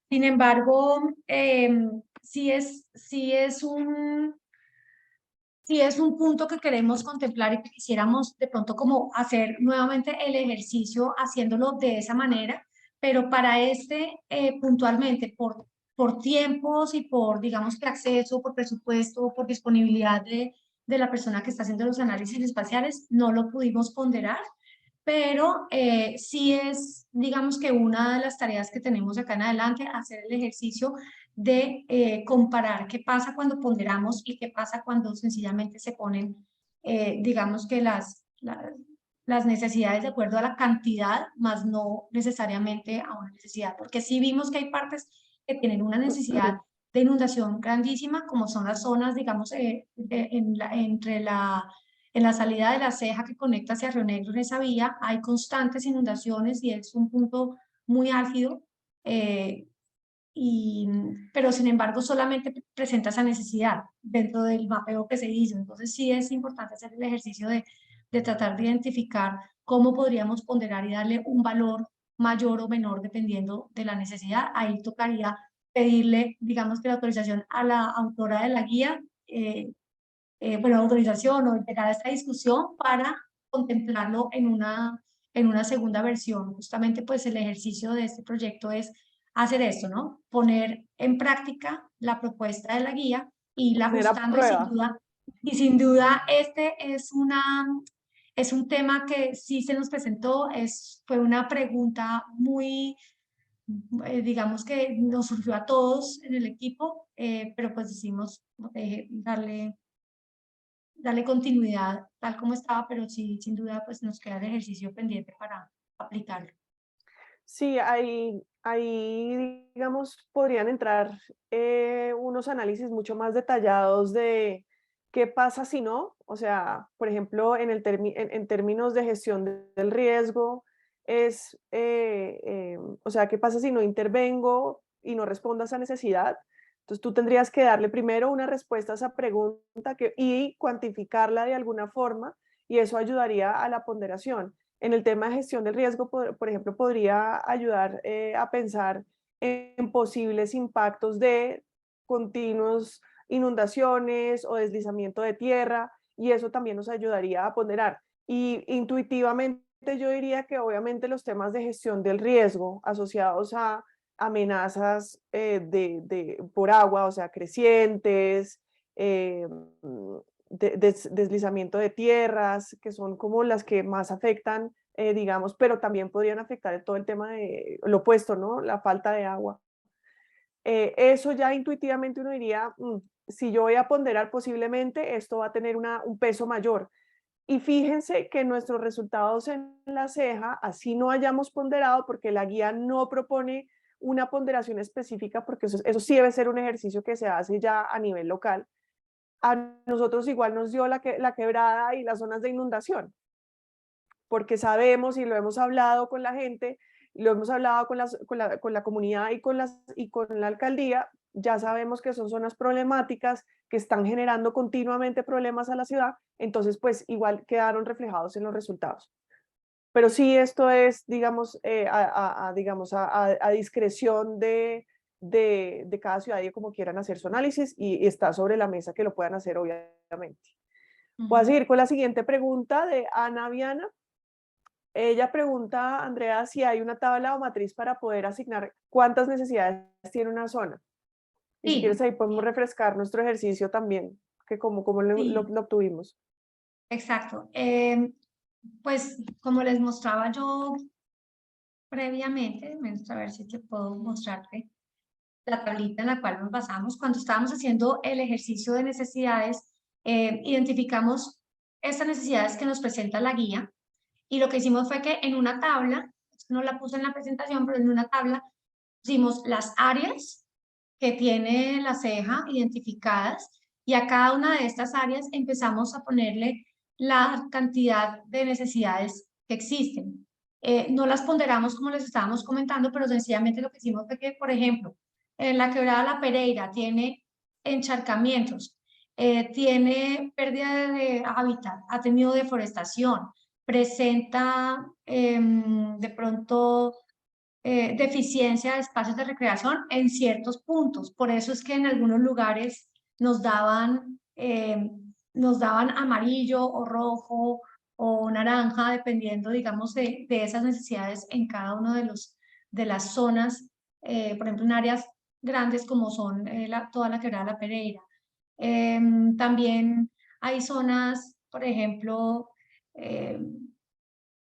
Sin embargo, sí es un punto que queremos contemplar y que quisiéramos de pronto como hacer nuevamente el ejercicio haciéndolo de esa manera, pero para puntualmente por tiempos y por, digamos que acceso, por presupuesto, por disponibilidad de la persona que está haciendo los análisis espaciales, no lo pudimos ponderar, pero sí es, digamos que una de las tareas que tenemos acá en adelante, hacer el ejercicio de comparar qué pasa cuando ponderamos y qué pasa cuando sencillamente se ponen, digamos que las necesidades de acuerdo a la cantidad, más no necesariamente a una necesidad, porque sí vimos que hay partes que tienen una necesidad de inundación grandísima, como son las zonas, digamos, en la salida de la ceja que conecta hacia Río Negro, en esa vía, hay constantes inundaciones y es un punto muy álgido, pero sin embargo solamente presenta esa necesidad dentro del mapeo que se hizo. Entonces sí es importante hacer el ejercicio de tratar de identificar cómo podríamos ponderar y darle un valor mayor o menor dependiendo de la necesidad. Ahí tocaría pedirle, digamos que la autorización a la autora de la guía, bueno, autorización o llegar a esta discusión para contemplarlo en una segunda versión. Justamente pues el ejercicio de este proyecto es hacer esto, ¿no? Poner en práctica la propuesta de la guía y la Poner a ajustando prueba. y sin duda este es un tema que sí se nos presentó, fue una pregunta muy, digamos que nos surgió a todos en el equipo, pero pues decidimos darle continuidad tal como estaba, pero sí, sin duda, pues nos queda el ejercicio pendiente para aplicarlo. Sí, ahí, digamos, podrían entrar unos análisis mucho más detallados de qué pasa si no, o sea, por ejemplo, en términos de gestión del riesgo, o sea, qué pasa si no intervengo y no respondo a esa necesidad. Entonces tú tendrías que darle primero una respuesta a esa pregunta y cuantificarla de alguna forma, y eso ayudaría a la ponderación. En el tema de gestión del riesgo, por ejemplo, podría ayudar a pensar en posibles impactos de continuos inundaciones o deslizamiento de tierra, y eso también nos ayudaría a ponderar. Y intuitivamente yo diría que obviamente los temas de gestión del riesgo asociados a amenazas por agua, o sea, crecientes, deslizamiento de tierras, que son como las que más afectan, digamos, pero también podrían afectar todo el tema de lo opuesto, ¿no? La falta de agua. Eso ya intuitivamente uno diría, si yo voy a ponderar posiblemente esto va a tener un peso mayor. Y fíjense que nuestros resultados en la ceja, así no hayamos ponderado, porque la guía no propone una ponderación específica, porque eso sí debe ser un ejercicio que se hace ya a nivel local. A nosotros igual nos dio la quebrada y las zonas de inundación, porque sabemos y lo hemos hablado con la gente, lo hemos hablado con la comunidad y con la alcaldía, ya sabemos que son zonas problemáticas que están generando continuamente problemas a la ciudad, entonces pues igual quedaron reflejados en los resultados. Pero sí, esto es, digamos, a discreción de cada ciudad y como quieran hacer su análisis, y está sobre la mesa que lo puedan hacer, obviamente. Voy a seguir con la siguiente pregunta de Ana Viana. Ella pregunta, Andrea, si hay una tabla o matriz para poder asignar cuántas necesidades tiene una zona. Y si Sí, quieres ahí podemos refrescar nuestro ejercicio también, que como lo sí, obtuvimos. exacto. Pues como les mostraba yo previamente, a ver si te puedo mostrarte la tablita en la cual nos basamos. Cuando estábamos haciendo el ejercicio de necesidades, identificamos estas necesidades que nos presenta la guía, y lo que hicimos fue que en una tabla, no la puse en la presentación, pero en una tabla pusimos las áreas que tiene la ceja identificadas, y a cada una de estas áreas empezamos a ponerle la cantidad de necesidades que existen. No las ponderamos como les estábamos comentando, pero sencillamente lo que hicimos fue que, por ejemplo, en la quebrada La Pereira tiene encharcamientos, tiene pérdida de hábitat, ha tenido deforestación, presenta de pronto deficiencia de espacios de recreación en ciertos puntos. Por eso es que en algunos lugares nos daban amarillo o rojo o naranja, dependiendo, digamos, de esas necesidades en cada uno de las zonas, por ejemplo, en áreas grandes como son toda la quebrada La Pereira. También hay zonas, por ejemplo, de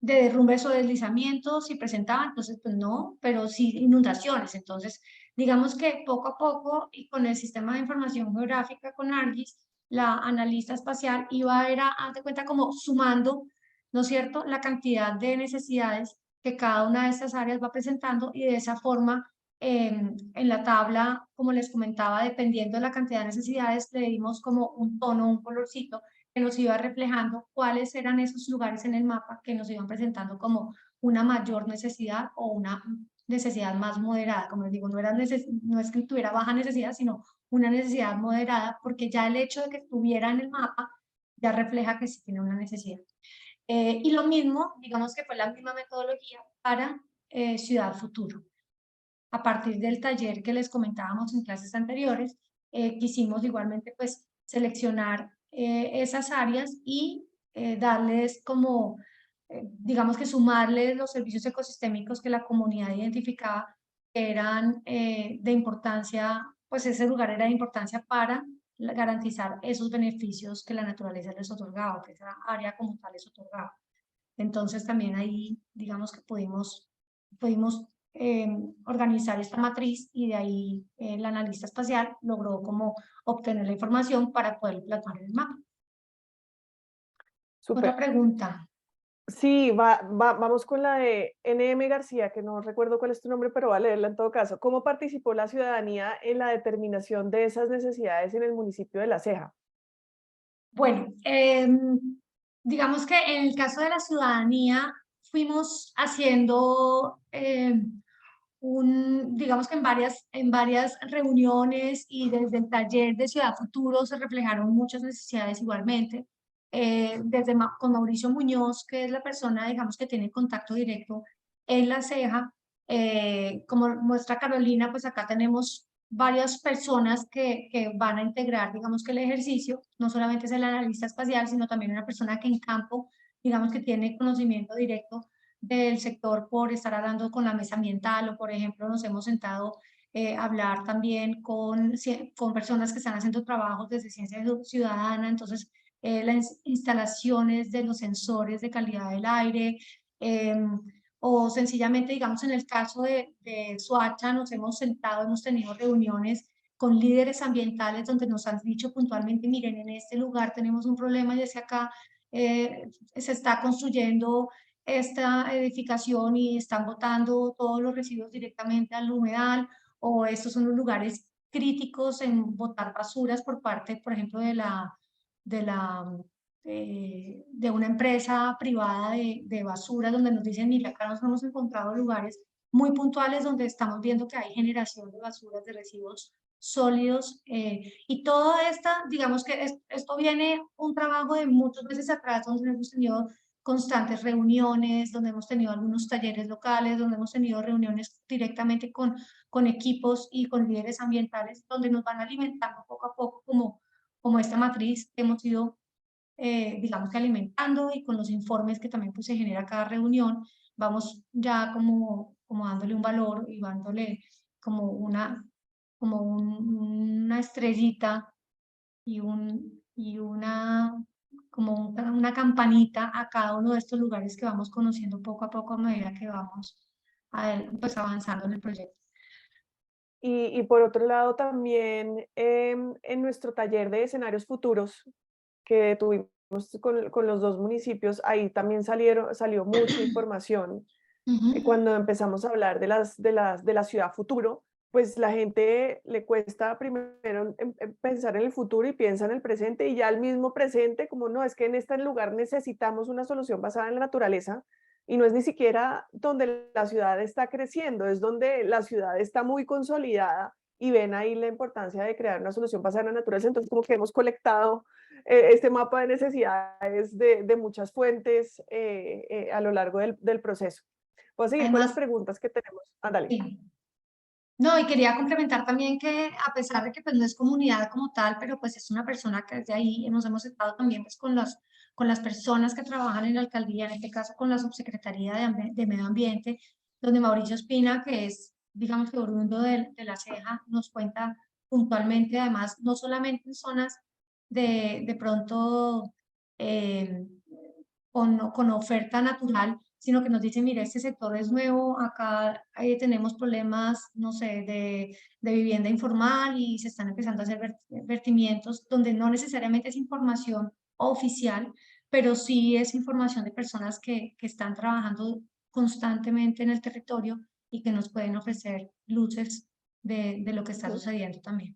derrumbes o deslizamientos, si presentaban, entonces pues no, pero sí inundaciones. Entonces, digamos que poco a poco, y con el sistema de información geográfica con ARGIS, la analista espacial iba a, haz de cuenta, como sumando, ¿no es cierto?, la cantidad de necesidades que cada una de estas áreas va presentando, y de esa forma, en la tabla, como les comentaba, dependiendo de la cantidad de necesidades, le dimos como un tono, un colorcito, que nos iba reflejando cuáles eran esos lugares en el mapa que nos iban presentando como una mayor necesidad o una necesidad más moderada. Como les digo, no es que tuviera baja necesidad, sino una necesidad moderada, porque ya el hecho de que estuviera en el mapa ya refleja que sí tiene una necesidad. Y lo mismo, digamos que fue la misma metodología para Ciudad Futuro. A partir del taller que les comentábamos en clases anteriores, quisimos igualmente pues seleccionar esas áreas y darles como, digamos que sumarles los servicios ecosistémicos que la comunidad identificaba que eran de importancia, pues ese lugar era de importancia para garantizar esos beneficios que la naturaleza les otorgaba, que esa área como tal les otorgaba. Entonces también ahí, digamos que pudimos organizar esta matriz, y de ahí el analista espacial logró como obtener la información para poder plasmar en el mapa. Otra Súper. pregunta. Sí, vamos con la de NM García, que no recuerdo cuál es tu nombre, pero va a leerla en todo caso. ¿Cómo participó la ciudadanía en la determinación de esas necesidades en el municipio de La Ceja? Bueno, digamos que en el caso de la ciudadanía fuimos haciendo digamos que en varias reuniones, y desde el taller de Ciudad Futuro se reflejaron muchas necesidades igualmente. Con Mauricio Muñoz, que es la persona, digamos, que tiene contacto directo en La Ceja, como muestra Carolina, pues acá tenemos varias personas que van a integrar, digamos, que el ejercicio. No solamente es el analista espacial, sino también una persona que en campo, digamos, que tiene conocimiento directo del sector, por estar hablando con la mesa ambiental, o por ejemplo nos hemos sentado a hablar también con personas que están haciendo trabajos desde ciencia ciudadana. Entonces las instalaciones de los sensores de calidad del aire, o sencillamente, digamos, en el caso de Soacha, nos hemos sentado, hemos tenido reuniones con líderes ambientales donde nos han dicho puntualmente: miren, en este lugar tenemos un problema, y desde acá se está construyendo esta edificación y están botando todos los residuos directamente al humedal, o estos son los lugares críticos en botar basuras por parte, por ejemplo, de una empresa privada de basura, donde nos dicen: mira, acá nos hemos encontrado lugares muy puntuales donde estamos viendo que hay generación de basuras, de residuos sólidos, y todo digamos que esto viene un trabajo de muchos meses atrás, donde hemos tenido constantes reuniones, donde hemos tenido algunos talleres locales, donde hemos tenido reuniones directamente con equipos y con líderes ambientales, donde nos van alimentando poco a poco como esta matriz que hemos ido, digamos que alimentando, y con los informes que también pues se genera cada reunión, vamos ya como dándole un valor y dándole como una estrellita y como una campanita a cada uno de estos lugares que vamos conociendo poco a poco a medida que vamos pues avanzando en el proyecto. Y por otro lado también en nuestro taller de escenarios futuros que tuvimos con los dos municipios, ahí también salió mucha información. Cuando empezamos a hablar de la ciudad futuro, pues la gente le cuesta primero pensar en el futuro y piensa en el presente, y ya al mismo presente, como no, es que en este lugar necesitamos una solución basada en la naturaleza, y no es ni siquiera donde la ciudad está creciendo, es donde la ciudad está muy consolidada, y ven ahí la importancia de crear una solución basada en la naturaleza. Entonces como que hemos colectado este mapa de necesidades de muchas fuentes a lo largo del proceso. Voy a seguir con las Además, preguntas que tenemos. Ándale. sí. No, y quería complementar también que, a pesar de que pues no es comunidad como tal, pero pues es una persona que desde ahí nos hemos estado también pues con las personas que trabajan en la alcaldía, en este caso con la subsecretaría de Medio Ambiente, donde Mauricio Espina, que es, digamos, que oriundo de La Ceja, nos cuenta puntualmente, además, no solamente en zonas de pronto con oferta natural, sino que nos dicen, mira, este sector es nuevo, acá tenemos problemas, no sé, de vivienda informal y se están empezando a hacer vertimientos donde no necesariamente es información oficial, pero sí es información de personas que están trabajando constantemente en el territorio y que nos pueden ofrecer luces de lo que está sucediendo también.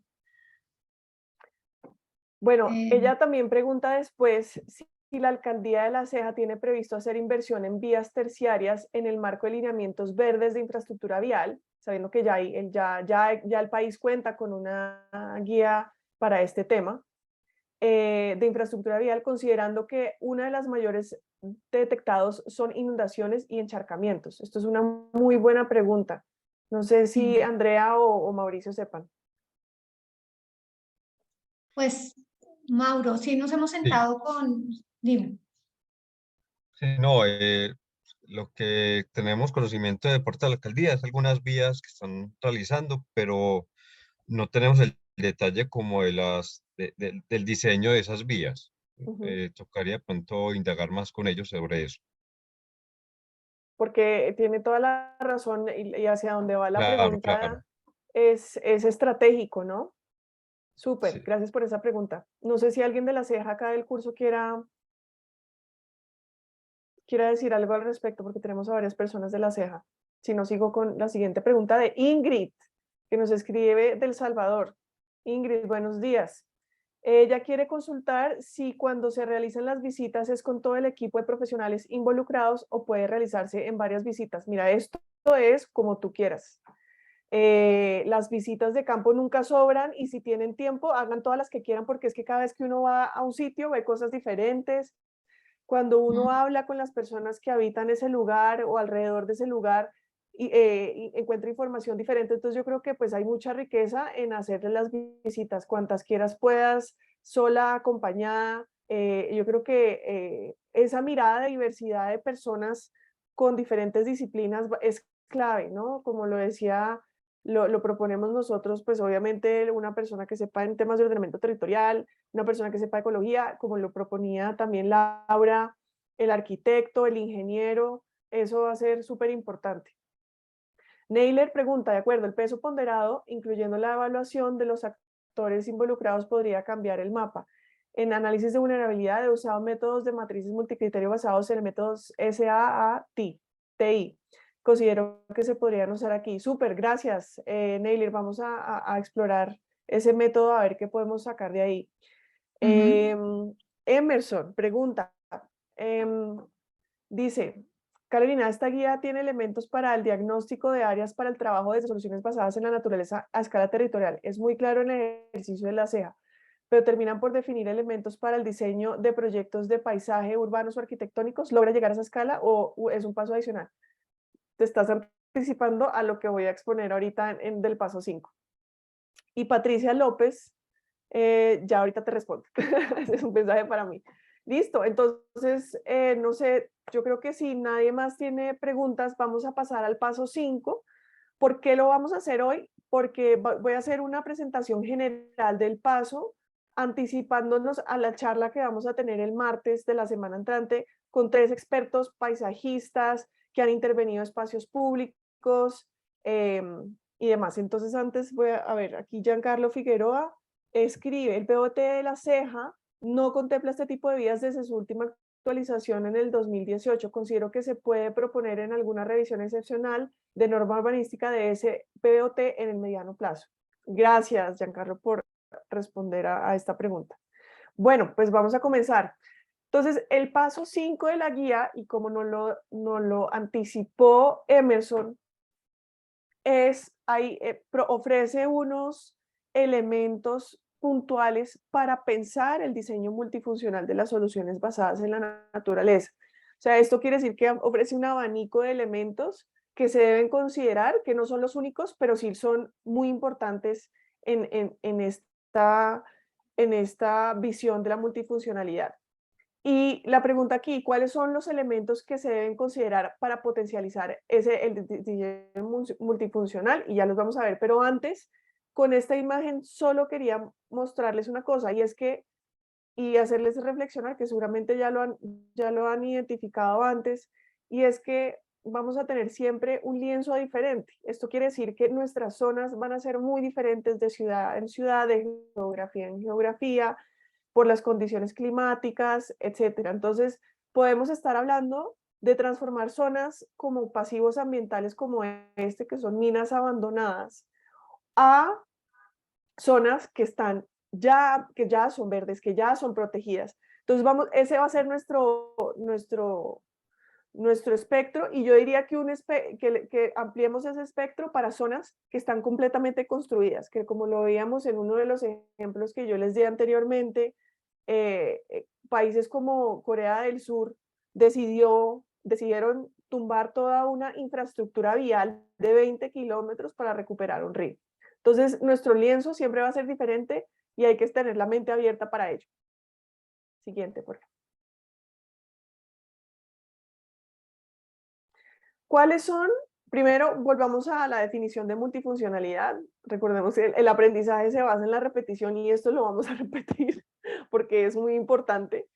Bueno, Eh, ella también pregunta después si la alcaldía de La Ceja tiene previsto hacer inversión en vías terciarias en el marco de lineamientos verdes de infraestructura vial, sabiendo que ya el país cuenta con una guía para este tema de infraestructura vial, considerando que una de las mayores detectados son inundaciones y encharcamientos. Esto es una muy buena pregunta. No sé si Andrea o Mauricio sepan. Pues, Mauro, sí nos hemos Sí, sentado con, dime. sí, no, lo que tenemos conocimiento de parte de la alcaldía es algunas vías que están realizando, pero no tenemos el detalle como del diseño de esas vías. Tocaría de pronto indagar más con ellos sobre eso. Porque tiene toda la razón y hacia dónde va la Claro, pregunta claro. es estratégico, ¿no? Súper, Sí. gracias por esa pregunta. No sé si alguien de La Ceja acá del curso quiera decir algo al respecto, porque tenemos a varias personas de La Ceja. Si no, sigo con la siguiente pregunta de Ingrid, que nos escribe del Salvador. Ingrid, buenos días. Ella quiere consultar si cuando se realizan las visitas es con todo el equipo de profesionales involucrados o puede realizarse en varias visitas. Mira, esto es como tú quieras. Las visitas de campo nunca sobran y si tienen tiempo, hagan todas las que quieran porque es que cada vez que uno va a un sitio ve cosas diferentes. Cuando uno habla con las personas que habitan ese lugar o alrededor de ese lugar y encuentra información diferente, entonces yo creo que pues hay mucha riqueza en hacerle las visitas cuantas quieras puedas, sola, acompañada. Yo creo que esa mirada de diversidad de personas con diferentes disciplinas es clave, ¿no? Como lo decía, lo proponemos nosotros, pues obviamente una persona que sepa en temas de ordenamiento territorial, una persona que sepa ecología, como lo proponía también Laura, el arquitecto, el ingeniero, eso va a ser súper importante. Neyler pregunta, de acuerdo, el peso ponderado, incluyendo la evaluación de los actores involucrados, podría cambiar el mapa. En análisis de vulnerabilidad he usado métodos de matrices multicriterio basados en métodos SAAT, TI. Considero que se podrían usar aquí. Súper, gracias, Neyler. Vamos a explorar ese método a ver qué podemos sacar de ahí. Emerson pregunta, dice, Carolina, esta guía tiene elementos para el diagnóstico de áreas para el trabajo de soluciones basadas en la naturaleza a escala territorial. Es muy claro en el ejercicio de la CEA, pero terminan por definir elementos para el diseño de proyectos de paisaje urbanos o arquitectónicos. ¿Logra llegar a esa escala o es un paso adicional? Te estás anticipando a lo que voy a exponer ahorita del paso 5. Y Patricia López, ya ahorita te respondo. Ese es un mensaje para mí. Listo, entonces, no sé, yo creo que si nadie más tiene preguntas, vamos a pasar al paso 5. ¿Por qué lo vamos a hacer hoy? Porque voy a hacer una presentación general del paso, anticipándonos a la charla que vamos a tener el martes de la semana entrante con 3 expertos paisajistas que han intervenido en espacios públicos y demás. Entonces, antes voy a ver, aquí Giancarlo Figueroa escribe, el POT de La Ceja no contempla este tipo de vías desde su última actualización en el 2018. Considero que se puede proponer en alguna revisión excepcional de norma urbanística de ese POT en el mediano plazo. Gracias, Giancarlo, por responder a esta pregunta. Bueno, pues vamos a comenzar. Entonces, el paso 5 de la guía, y como nos lo anticipó Emerson, ofrece unos elementos puntuales para pensar el diseño multifuncional de las soluciones basadas en la naturaleza. O sea, esto quiere decir que ofrece un abanico de elementos que se deben considerar, que no son los únicos, pero sí son muy importantes en esta visión de la multifuncionalidad. Y la pregunta aquí, ¿cuáles son los elementos que se deben considerar para potencializar el diseño multifuncional? Y ya los vamos a ver, pero antes, con esta imagen solo quería mostrarles una cosa, y es que y hacerles reflexionar, que seguramente ya lo han identificado antes, y es que vamos a tener siempre un lienzo diferente. Esto quiere decir que nuestras zonas van a ser muy diferentes de ciudad en ciudad, de geografía en geografía, por las condiciones climáticas, etcétera. Entonces, podemos estar hablando de transformar zonas como pasivos ambientales como este, que son minas abandonadas, a zonas que ya son verdes, que ya son protegidas. Entonces, ese va a ser nuestro espectro, y yo diría que ampliemos ese espectro para zonas que están completamente construidas, que como lo veíamos en uno de los ejemplos que yo les di anteriormente, países como Corea del Sur decidieron tumbar toda una infraestructura vial de 20 kilómetros para recuperar un río. Entonces, nuestro lienzo siempre va a ser diferente y hay que tener la mente abierta para ello. Siguiente, por favor. ¿Cuáles son? Primero, volvamos a la definición de multifuncionalidad. Recordemos que el aprendizaje se basa en la repetición y esto lo vamos a repetir porque es muy importante.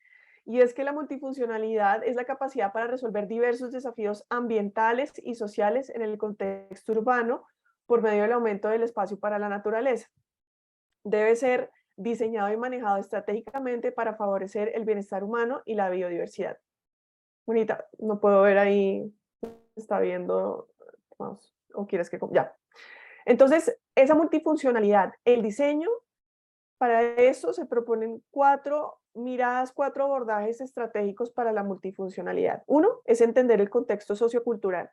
Y es que la multifuncionalidad es la capacidad para resolver diversos desafíos ambientales y sociales en el contexto urbano por medio del aumento del espacio para la naturaleza. Debe ser diseñado y manejado estratégicamente para favorecer el bienestar humano y la biodiversidad. Bonita, no puedo ver ahí, está viendo, vamos, o quieres que, ya. Entonces, esa multifuncionalidad, el diseño, para eso se proponen 4 miradas, 4 abordajes estratégicos para la multifuncionalidad. Uno es entender el contexto sociocultural.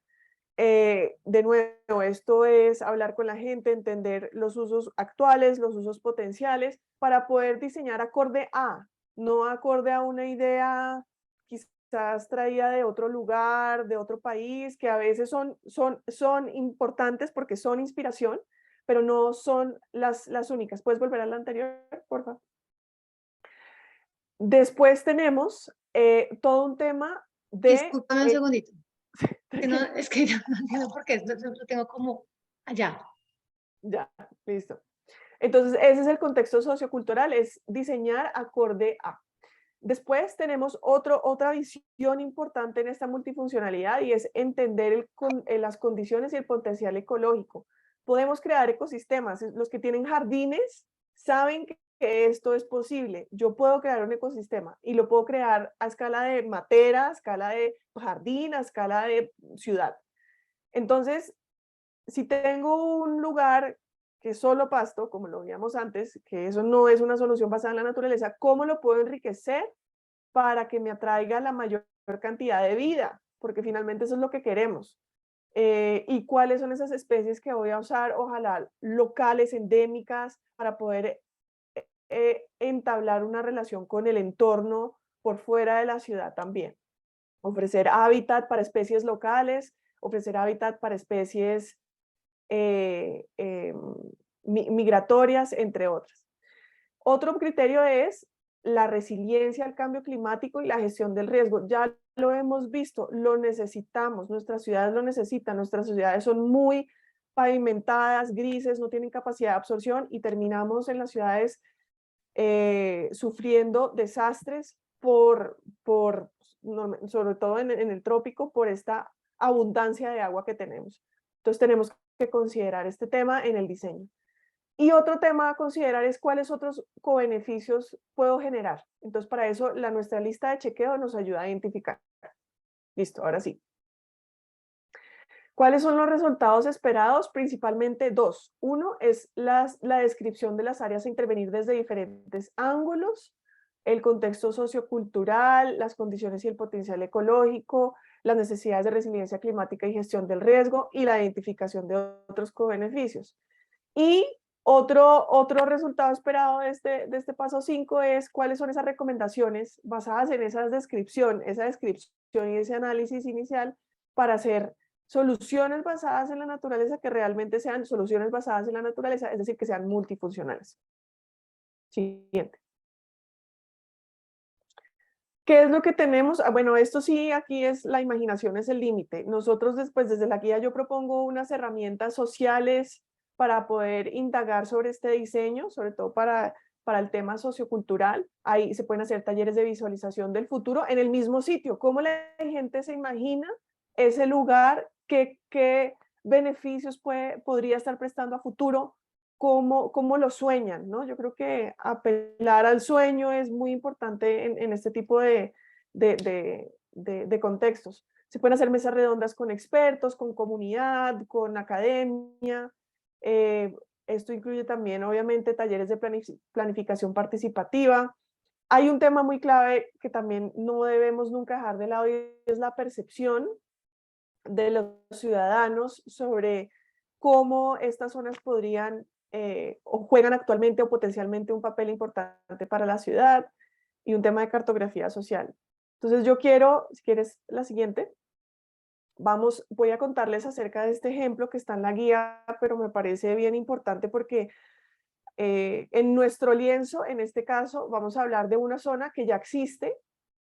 De nuevo, esto es hablar con la gente, entender los usos actuales, los usos potenciales, para poder diseñar acorde a, no acorde a una idea quizás traída de otro lugar, de otro país, que a veces son importantes porque son inspiración, pero no son las únicas. ¿Puedes volver a la anterior, por favor? Después tenemos todo un tema de... Discúlpame un segundito. Es que no entiendo por qué lo tengo como allá. Ya, listo. Entonces, ese es el contexto sociocultural, es diseñar acorde a. Después tenemos otra visión importante en esta multifuncionalidad y es entender las condiciones y el potencial ecológico. Podemos crear ecosistemas. Los que tienen jardines saben que esto es posible. Yo puedo crear un ecosistema y lo puedo crear a escala de matera, a escala de jardín, a escala de ciudad. Entonces, si tengo un lugar que es solo pasto, como lo veíamos antes, que eso no es una solución basada en la naturaleza, ¿cómo lo puedo enriquecer para que me atraiga la mayor cantidad de vida? Porque finalmente eso es lo que queremos. ¿Y cuáles son esas especies que voy a usar? Ojalá locales, endémicas, para poder entablar una relación con el entorno por fuera de la ciudad también. Ofrecer hábitat para especies locales, ofrecer hábitat para especies migratorias, entre otras. Otro criterio es la resiliencia al cambio climático y la gestión del riesgo. Ya lo hemos visto, lo necesitamos, nuestras ciudades lo necesitan, nuestras ciudades son muy pavimentadas, grises, no tienen capacidad de absorción y terminamos en las ciudades sufriendo desastres sobre todo en el trópico, por esta abundancia de agua que tenemos. Entonces tenemos que considerar este tema en el diseño. Y otro tema a considerar es cuáles otros cobeneficios puedo generar. Entonces para eso nuestra lista de chequeo nos ayuda a identificar. Listo, ahora sí. ¿Cuáles son los resultados esperados? Principalmente 2. Uno es la descripción de las áreas a intervenir desde diferentes ángulos, el contexto sociocultural, las condiciones y el potencial ecológico, las necesidades de resiliencia climática y gestión del riesgo y la identificación de otros cobeneficios. Y otro resultado esperado de este paso 5 es cuáles son esas recomendaciones basadas en esa descripción y ese análisis inicial para hacer soluciones basadas en la naturaleza que realmente sean soluciones basadas en la naturaleza, es decir, que sean multifuncionales. Siguiente. ¿Qué es lo que tenemos? Bueno, esto sí, aquí es la imaginación es el límite. Nosotros después, desde la guía, yo propongo unas herramientas sociales para poder indagar sobre este diseño, sobre todo para para el tema sociocultural. Ahí se pueden hacer talleres de visualización del futuro en el mismo sitio. ¿Cómo la gente se imagina ese lugar? ¿Qué beneficios podría estar prestando a futuro? ¿Cómo lo sueñan, ¿no? Yo creo que apelar al sueño es muy importante en este tipo de contextos. Se pueden hacer mesas redondas con expertos, con comunidad, con academia. Esto incluye también, obviamente, talleres de planificación participativa. Hay un tema muy clave que también no debemos nunca dejar de lado y es la percepción de los ciudadanos sobre cómo estas zonas podrían o juegan actualmente o potencialmente un papel importante para la ciudad, y un tema de cartografía social. Entonces yo quiero, si quieres la siguiente, voy a contarles acerca de este ejemplo que está en la guía, pero me parece bien importante porque en nuestro lienzo, en este caso, vamos a hablar de una zona que ya existe,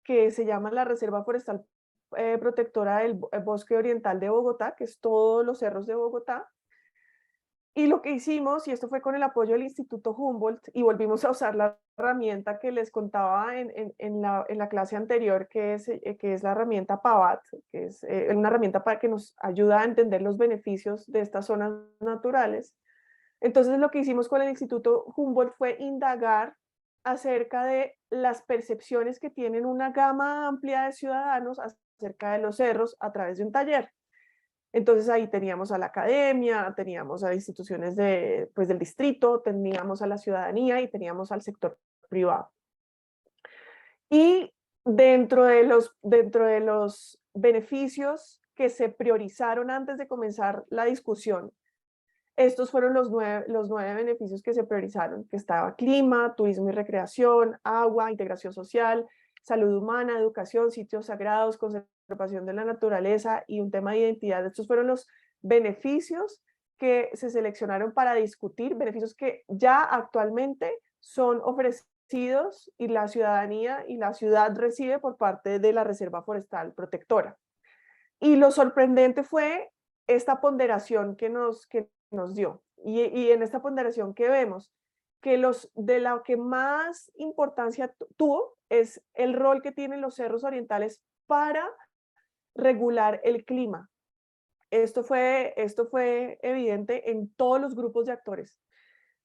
que se llama la Reserva Forestal Protectora del Bosque Oriental de Bogotá, que es todos los cerros de Bogotá. Y lo que hicimos, y esto fue con el apoyo del Instituto Humboldt, y volvimos a usar la herramienta que les contaba en la clase anterior, que es la herramienta PAVAT, que es una herramienta que nos ayuda a entender los beneficios de estas zonas naturales. Entonces lo que hicimos con el Instituto Humboldt fue indagar acerca de las percepciones que tienen una gama amplia de ciudadanos acerca de los cerros a través de un taller. Entonces ahí teníamos a la academia, teníamos a instituciones del distrito, teníamos a la ciudadanía y teníamos al sector privado. Y dentro de los beneficios que se priorizaron antes de comenzar la discusión, estos fueron los nueve beneficios que se priorizaron, que estaba clima, turismo y recreación, agua, integración social, salud humana, educación, sitios sagrados, conservación de la naturaleza y un tema de identidad. Estos fueron los beneficios que se seleccionaron para discutir, beneficios que ya actualmente son ofrecidos y la ciudadanía y la ciudad recibe por parte de la Reserva Forestal Protectora. Y lo sorprendente fue esta ponderación que nos dio. Y en esta ponderación que vemos, que de la que más importancia tuvo es el rol que tienen los cerros orientales para regular el clima. Esto fue evidente en todos los grupos de actores.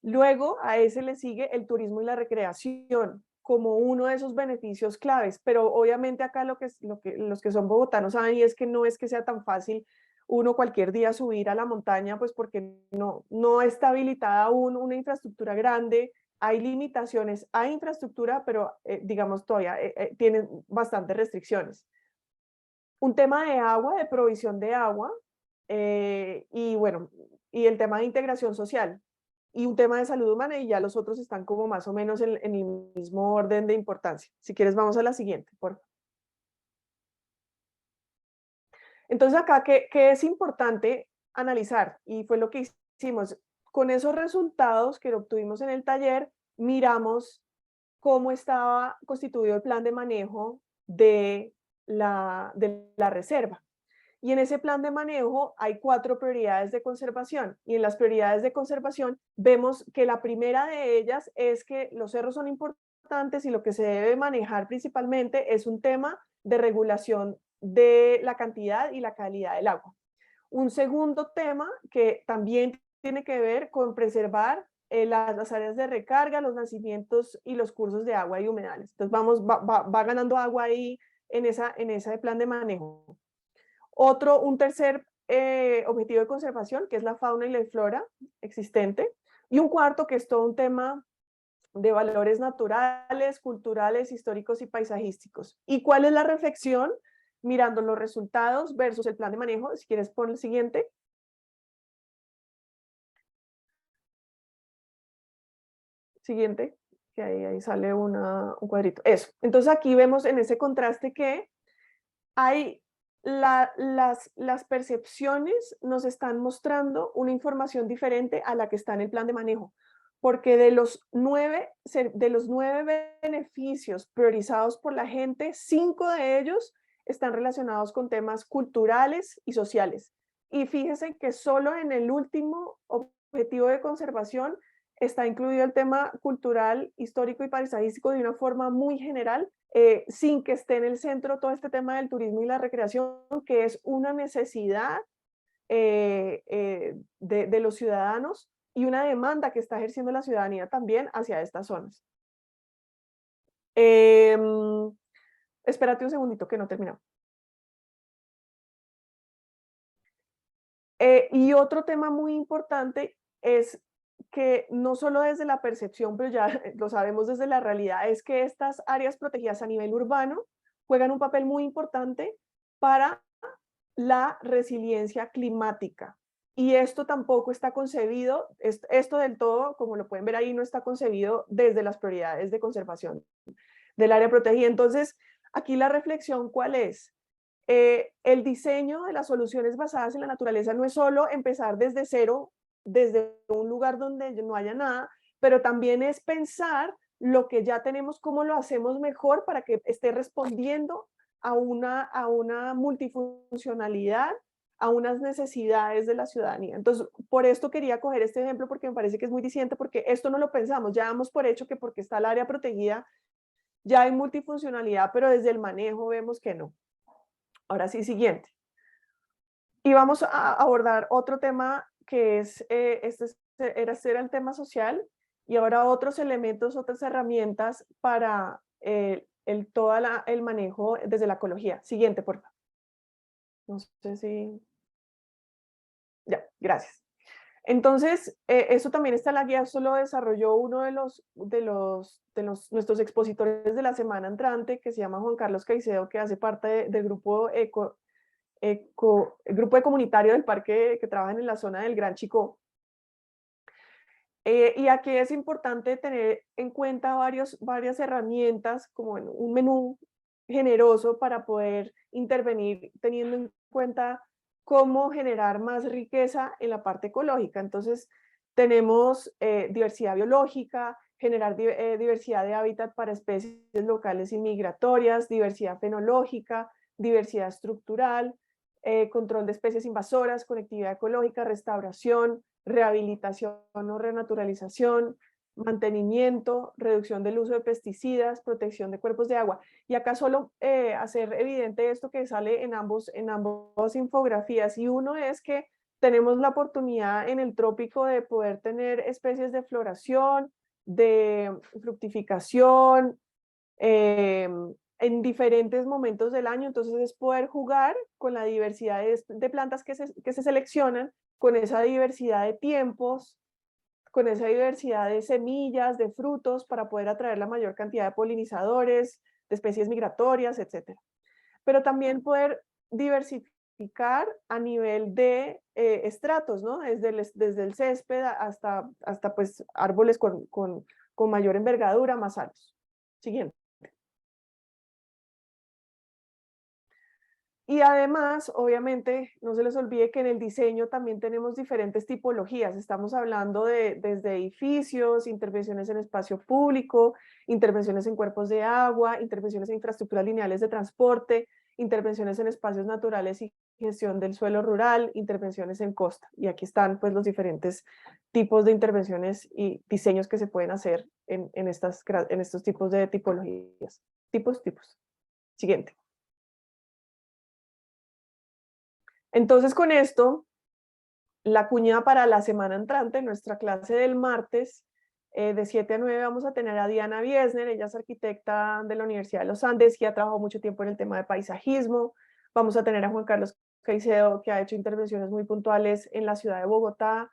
Luego a ese le sigue el turismo y la recreación como uno de esos beneficios claves, pero obviamente acá los que son bogotanos saben, y es que no es que sea tan fácil uno cualquier día subir a la montaña, pues porque no está habilitada aún una infraestructura grande, hay limitaciones, hay infraestructura, pero digamos todavía tienen bastantes restricciones. Un tema de agua, de provisión de agua, y bueno, y el tema de integración social, y un tema de salud humana, y ya los otros están como más o menos en el mismo orden de importancia. Si quieres vamos a la siguiente, por favor. Entonces acá, ¿qué es importante analizar? Y fue lo que hicimos. Con esos resultados que obtuvimos en el taller, miramos cómo estaba constituido el plan de manejo de la reserva. Y en ese plan de manejo hay 4 prioridades de conservación. Y en las prioridades de conservación vemos que la primera de ellas es que los cerros son importantes y lo que se debe manejar principalmente es un tema de regulación de la cantidad y la calidad del agua. Un segundo tema que también tiene que ver con preservar las áreas de recarga, los nacimientos y los cursos de agua y humedales. Entonces va ganando agua ahí en ese plan de manejo. Un tercer objetivo de conservación, que es la fauna y la flora existente. Y un cuarto, que es todo un tema de valores naturales, culturales, históricos y paisajísticos. ¿Y cuál es la reflexión? Mirando los resultados versus el plan de manejo. Si quieres, pon el siguiente. Siguiente, que ahí sale un cuadrito. Eso. Entonces aquí vemos en ese contraste que hay las percepciones nos están mostrando una información diferente a la que está en el plan de manejo, porque de los 9 beneficios priorizados por la gente, 5 de ellos están relacionados con temas culturales y sociales. Y fíjense que solo en el último objetivo de conservación está incluido el tema cultural, histórico y paisajístico de una forma muy general, sin que esté en el centro todo este tema del turismo y la recreación, que es una necesidad de los ciudadanos y una demanda que está ejerciendo la ciudadanía también hacia estas zonas. Espérate un segundito que no terminamos. Y otro tema muy importante es que no solo desde la percepción, pero ya lo sabemos desde la realidad, es que estas áreas protegidas a nivel urbano juegan un papel muy importante para la resiliencia climática. Y esto tampoco está concebido, esto del todo, como lo pueden ver ahí, no está concebido desde las prioridades de conservación del área protegida. Entonces, aquí la reflexión, ¿cuál es? El diseño de las soluciones basadas en la naturaleza no es solo empezar desde cero, desde un lugar donde no haya nada, pero también es pensar lo que ya tenemos, cómo lo hacemos mejor para que esté respondiendo a una multifuncionalidad, a unas necesidades de la ciudadanía. Entonces, por esto quería coger este ejemplo porque me parece que es muy diciente, porque esto no lo pensamos, ya damos por hecho que porque está el área protegida ya hay multifuncionalidad, pero desde el manejo vemos que no. Ahora sí, siguiente. Y vamos a abordar otro tema que es, este era el tema social, y ahora otros elementos, otras herramientas para todo el manejo desde la ecología. Siguiente, por favor. No sé si... Ya, gracias. Entonces, eso también está en la guía, esto lo desarrolló uno nuestros expositores de la semana entrante, que se llama Juan Carlos Caicedo, que hace parte del grupo el grupo de comunitario del parque que trabajan en la zona del Gran Chicó. Y aquí es importante tener en cuenta varias herramientas, como un menú generoso para poder intervenir teniendo en cuenta cómo generar más riqueza en la parte ecológica. Entonces, tenemos diversidad biológica, generar diversidad de hábitat para especies locales y migratorias, diversidad fenológica, diversidad estructural, control de especies invasoras, conectividad ecológica, restauración, rehabilitación o renaturalización, mantenimiento, reducción del uso de pesticidas, protección de cuerpos de agua. Y acá solo hacer evidente esto que sale en ambas infografías. Y uno es que tenemos la oportunidad en el trópico de poder tener especies de floración, de fructificación, en diferentes momentos del año. Entonces es poder jugar con la diversidad de plantas que se seleccionan, con esa diversidad de tiempos, con esa diversidad de semillas, de frutos, para poder atraer la mayor cantidad de polinizadores, de especies migratorias, etc. Pero también poder diversificar a nivel de estratos, ¿no? Desde el césped hasta pues, árboles con mayor envergadura, más altos. Siguiente. Y además, obviamente, no se les olvide que en el diseño también tenemos diferentes tipologías. Estamos hablando desde edificios, intervenciones en espacio público, intervenciones en cuerpos de agua, intervenciones en infraestructuras lineales de transporte, intervenciones en espacios naturales y gestión del suelo rural, intervenciones en costa. Y aquí están pues los diferentes tipos de intervenciones y diseños que se pueden hacer en estos tipos de tipologías. Tipos. Siguiente. Entonces, con esto, la cuña para la semana entrante, nuestra clase del martes, de 7 a 9, vamos a tener a Diana Biesner. Ella es arquitecta de la Universidad de los Andes y ha trabajado mucho tiempo en el tema de paisajismo. Vamos a tener a Juan Carlos Caicedo, que ha hecho intervenciones muy puntuales en la ciudad de Bogotá,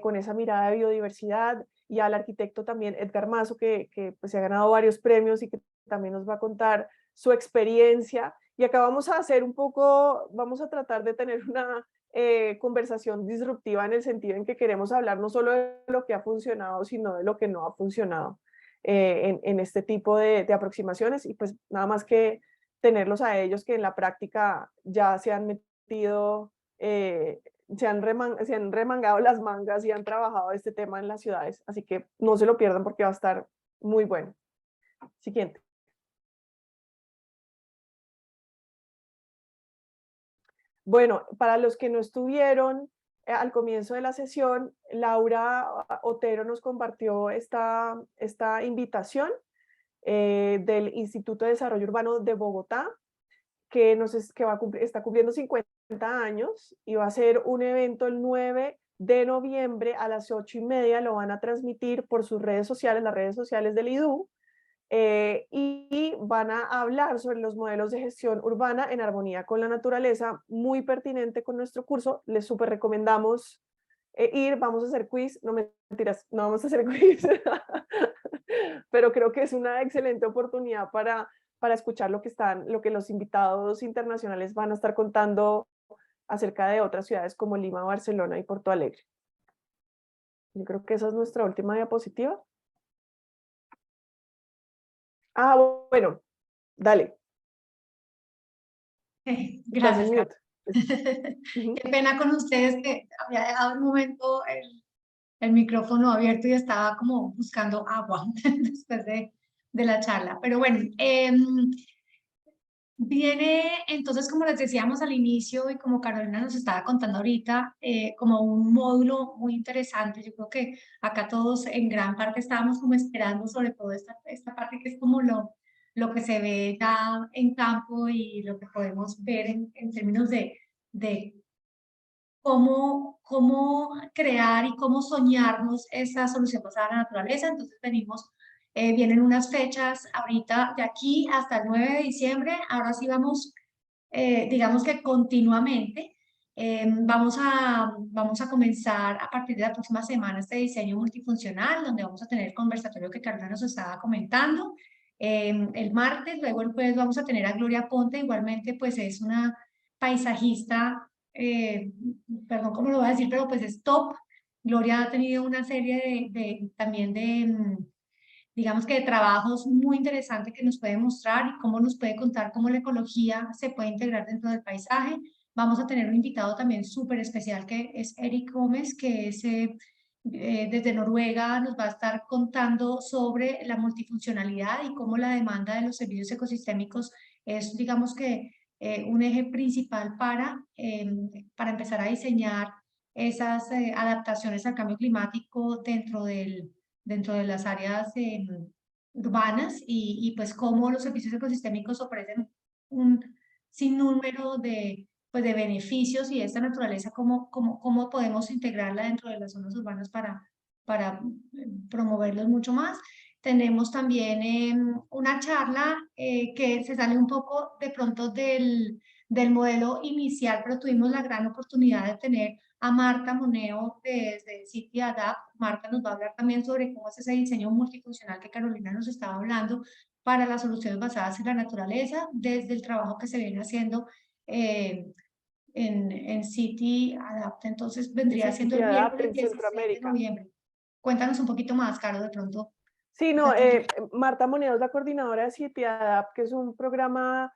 con esa mirada de biodiversidad, y al arquitecto también Edgar Mazo, que pues, se ha ganado varios premios y que también nos va a contar su experiencia. Y acá vamos a hacer vamos a tratar de tener una conversación disruptiva, en el sentido en que queremos hablar no solo de lo que ha funcionado, sino de lo que no ha funcionado en este tipo de aproximaciones. Y pues nada más que tenerlos a ellos, que en la práctica ya se han metido, se han remangado las mangas y han trabajado este tema en las ciudades. Así que no se lo pierdan porque va a estar muy bueno. Siguiente. Bueno, para los que no estuvieron al comienzo de la sesión, Laura Otero nos compartió esta invitación del Instituto de Desarrollo Urbano de Bogotá, que está cumpliendo 50 años y va a ser un evento el 9 de noviembre a las 8:30. Lo van a transmitir por sus redes sociales, las redes sociales del IDU, y van a hablar sobre los modelos de gestión urbana en armonía con la naturaleza, muy pertinente con nuestro curso. Les súper recomendamos ir. Vamos a hacer quiz, no mentiras, no vamos a hacer quiz, pero creo que es una excelente oportunidad para escuchar lo que los invitados internacionales van a estar contando acerca de otras ciudades como Lima, Barcelona y Porto Alegre. Yo creo que esa es nuestra última diapositiva. Bueno, dale. Gracias, Mute. Qué pena con ustedes que había dejado un momento el micrófono abierto y estaba como buscando agua después de la charla. Pero bueno, viene entonces, como les decíamos al inicio y como Carolina nos estaba contando ahorita, como un módulo muy interesante. Yo creo que acá todos en gran parte estábamos como esperando sobre todo esta parte que es como lo que se ve ya en campo y lo que podemos ver en términos de cómo crear y cómo soñarnos esa solución basada en la naturaleza. Entonces vienen unas fechas ahorita de aquí hasta el 9 de diciembre. Ahora sí vamos, digamos que continuamente. Vamos a comenzar a partir de la próxima semana este diseño multifuncional, donde vamos a tener el conversatorio que Carolina nos estaba comentando. El martes, luego el jueves vamos a tener a Gloria Ponte, igualmente pues es una paisajista, perdón cómo lo voy a decir, pero pues es top. Gloria ha tenido una serie también de, digamos que de trabajos muy interesantes que nos puede mostrar y cómo nos puede contar cómo la ecología se puede integrar dentro del paisaje. Vamos a tener un invitado también súper especial que es Eric Gómez, que es desde Noruega, nos va a estar contando sobre la multifuncionalidad y cómo la demanda de los servicios ecosistémicos es, digamos que, un eje principal para empezar a diseñar esas adaptaciones al cambio climático dentro de las áreas urbanas y pues cómo los servicios ecosistémicos ofrecen un sinnúmero de beneficios y esta naturaleza, cómo podemos integrarla dentro de las zonas urbanas para promoverlos mucho más. Tenemos también una charla que se sale un poco de pronto del modelo inicial, pero tuvimos la gran oportunidad de tener a Marta Moneo desde City Adapt. Marta nos va a hablar también sobre cómo es ese diseño multifuncional que Carolina nos estaba hablando para las soluciones basadas en la naturaleza, desde el trabajo que se viene haciendo en City Adapt. Entonces vendría siendo el miércoles 16 de noviembre. Cuéntanos un poquito más, Caro, de pronto. Sí, no, Marta Moneo es la coordinadora de City Adapt, que es un programa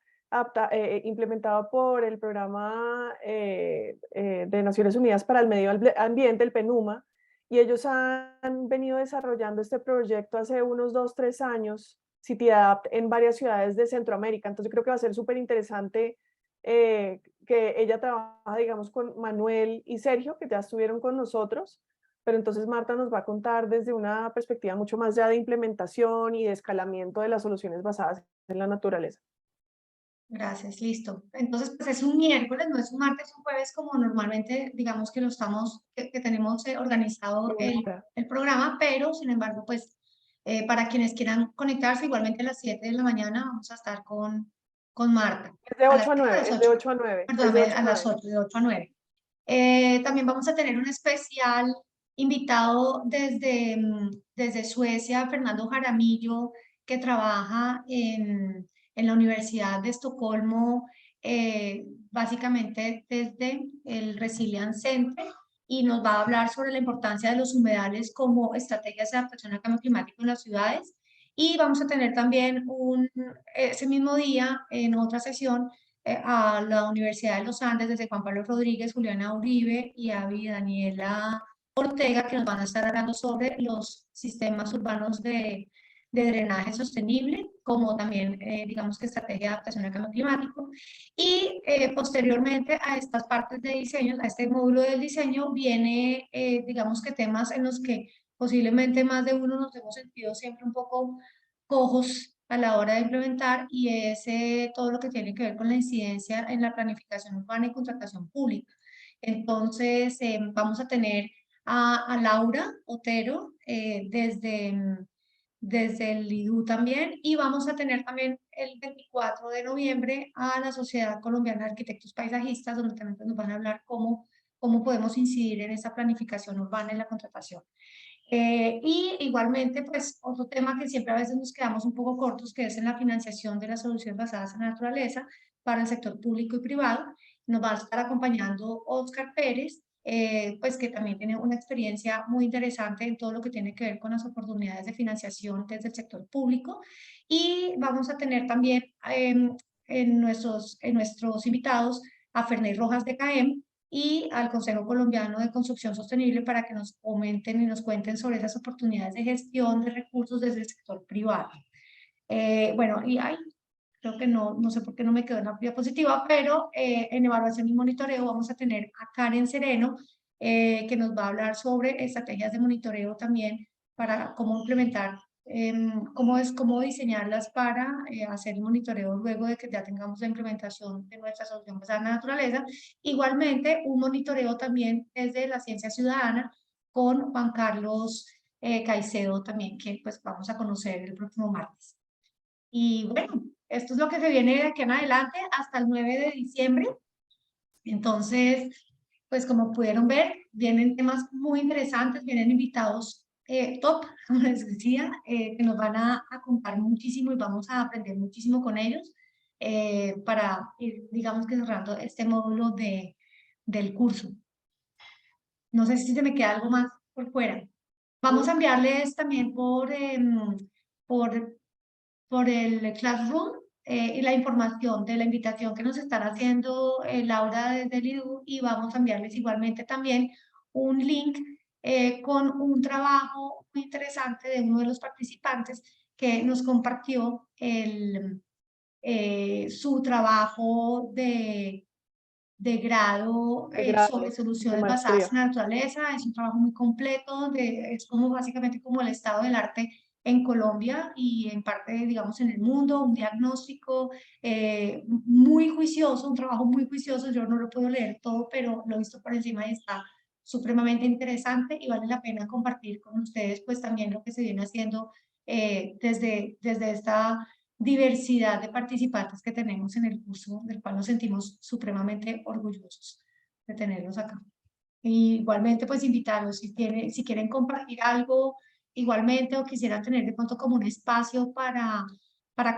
implementado por el programa de Naciones Unidas para el Medio Ambiente, el PNUMA, y ellos han venido desarrollando este proyecto hace unos 2-3 años, City Adapt, en varias ciudades de Centroamérica. Entonces creo que va a ser súper interesante que ella trabaja, digamos, con Manuel y Sergio, que ya estuvieron con nosotros, pero entonces Marta nos va a contar desde una perspectiva mucho más ya de implementación y de escalamiento de las soluciones basadas en la naturaleza. Gracias, listo. Entonces, pues es un miércoles, no es un martes, un jueves, como normalmente, digamos que que tenemos organizado el programa, pero sin embargo, pues para quienes quieran conectarse, igualmente a las 7 de la mañana vamos a estar con Marta. Es de 8 a 9, es de 8 a 9. Perdóname, a las 8, de 8 a 9. También vamos a tener un especial invitado desde Suecia, Fernando Jaramillo, que trabaja en la Universidad de Estocolmo, básicamente desde el Resilience Center, y nos va a hablar sobre la importancia de los humedales como estrategias de adaptación al cambio climático en las ciudades. Y vamos a tener también ese mismo día, en otra sesión, a la Universidad de los Andes, desde Juan Pablo Rodríguez, Juliana Uribe y Daniela Ortega, que nos van a estar hablando sobre los sistemas urbanos de de drenaje sostenible, como también, digamos que estrategia de adaptación al cambio climático. Y posteriormente a estas partes de diseño, a este módulo del diseño, viene, digamos que temas en los que posiblemente más de uno nos hemos sentido siempre un poco cojos a la hora de implementar, y es todo lo que tiene que ver con la incidencia en la planificación urbana y contratación pública. Entonces, vamos a tener a Laura Otero desde el IDU también, y vamos a tener también el 24 de noviembre a la Sociedad Colombiana de Arquitectos Paisajistas, donde también nos van a hablar cómo podemos incidir en esa planificación urbana y la contratación. Y igualmente, pues otro tema que siempre a veces nos quedamos un poco cortos, que es en la financiación de las soluciones basadas en la naturaleza para el sector público y privado. Nos va a estar acompañando Óscar Pérez, pues que también tiene una experiencia muy interesante en todo lo que tiene que ver con las oportunidades de financiación desde el sector público. Y vamos a tener también en nuestros invitados a Ferney Rojas de CAEM y al Consejo Colombiano de Construcción Sostenible, para que nos comenten y nos cuenten sobre esas oportunidades de gestión de recursos desde el sector privado. Bueno, y creo que no sé por qué no me quedó en la diapositiva, pero en evaluación y monitoreo vamos a tener a Karen Sereno, que nos va a hablar sobre estrategias de monitoreo también, para cómo implementar, cómo diseñarlas para hacer el monitoreo luego de que ya tengamos la implementación de nuestra solución basada en la naturaleza. Igualmente, un monitoreo también desde la ciencia ciudadana con Juan Carlos Caicedo también, que pues vamos a conocer el próximo martes. Y bueno, esto es lo que se viene de aquí en adelante hasta el 9 de diciembre. Entonces, pues como pudieron ver, vienen temas muy interesantes, vienen invitados top, como les decía, que nos van a contar muchísimo y vamos a aprender muchísimo con ellos para ir, digamos que cerrando este módulo del curso. No sé si se me queda algo más por fuera. Vamos a enviarles también por el Classroom y la información de la invitación que nos están haciendo Laura desde el IDU, y vamos a enviarles igualmente también un link con un trabajo muy interesante de uno de los participantes que nos compartió su trabajo de grado sobre soluciones basadas en la naturaleza. Es un trabajo muy completo, es como básicamente como el estado del arte en Colombia y en parte, digamos, en el mundo, un diagnóstico muy juicioso, un trabajo muy juicioso. Yo no lo puedo leer todo, pero lo he visto por encima y está supremamente interesante, y vale la pena compartir con ustedes pues también lo que se viene haciendo desde esta diversidad de participantes que tenemos en el curso, del cual nos sentimos supremamente orgullosos de tenerlos acá. Y igualmente, pues invitarlos, si quieren compartir algo igualmente, o quisieran tener de pronto como un espacio para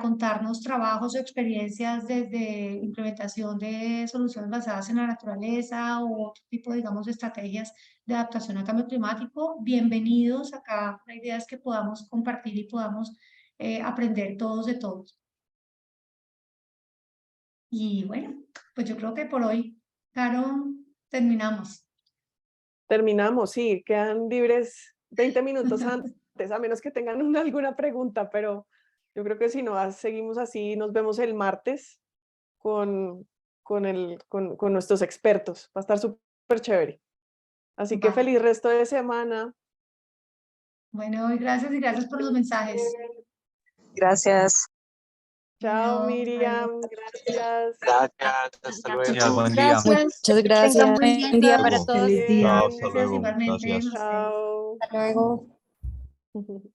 contarnos trabajos o experiencias desde implementación de soluciones basadas en la naturaleza o otro tipo, digamos, de estrategias de adaptación al cambio climático, bienvenidos acá. La idea es que podamos compartir y podamos aprender todos de todos. Y bueno, pues yo creo que por hoy, Caro, terminamos. Terminamos, sí, quedan libres 20 minutos antes, a menos que tengan alguna pregunta, pero yo creo que si no, seguimos así. Nos vemos el martes con nuestros expertos. Va a estar súper chévere. Así que feliz resto de semana. Bueno, y gracias por los mensajes. Gracias. Chao, Miriam. Gracias. Gracias, hasta luego. Buen día. Muchas gracias. Tengan buen día para todos. Feliz día. Chao, hasta Gracias luego. igualmente. Gracias. No sé. Chao. Hasta luego.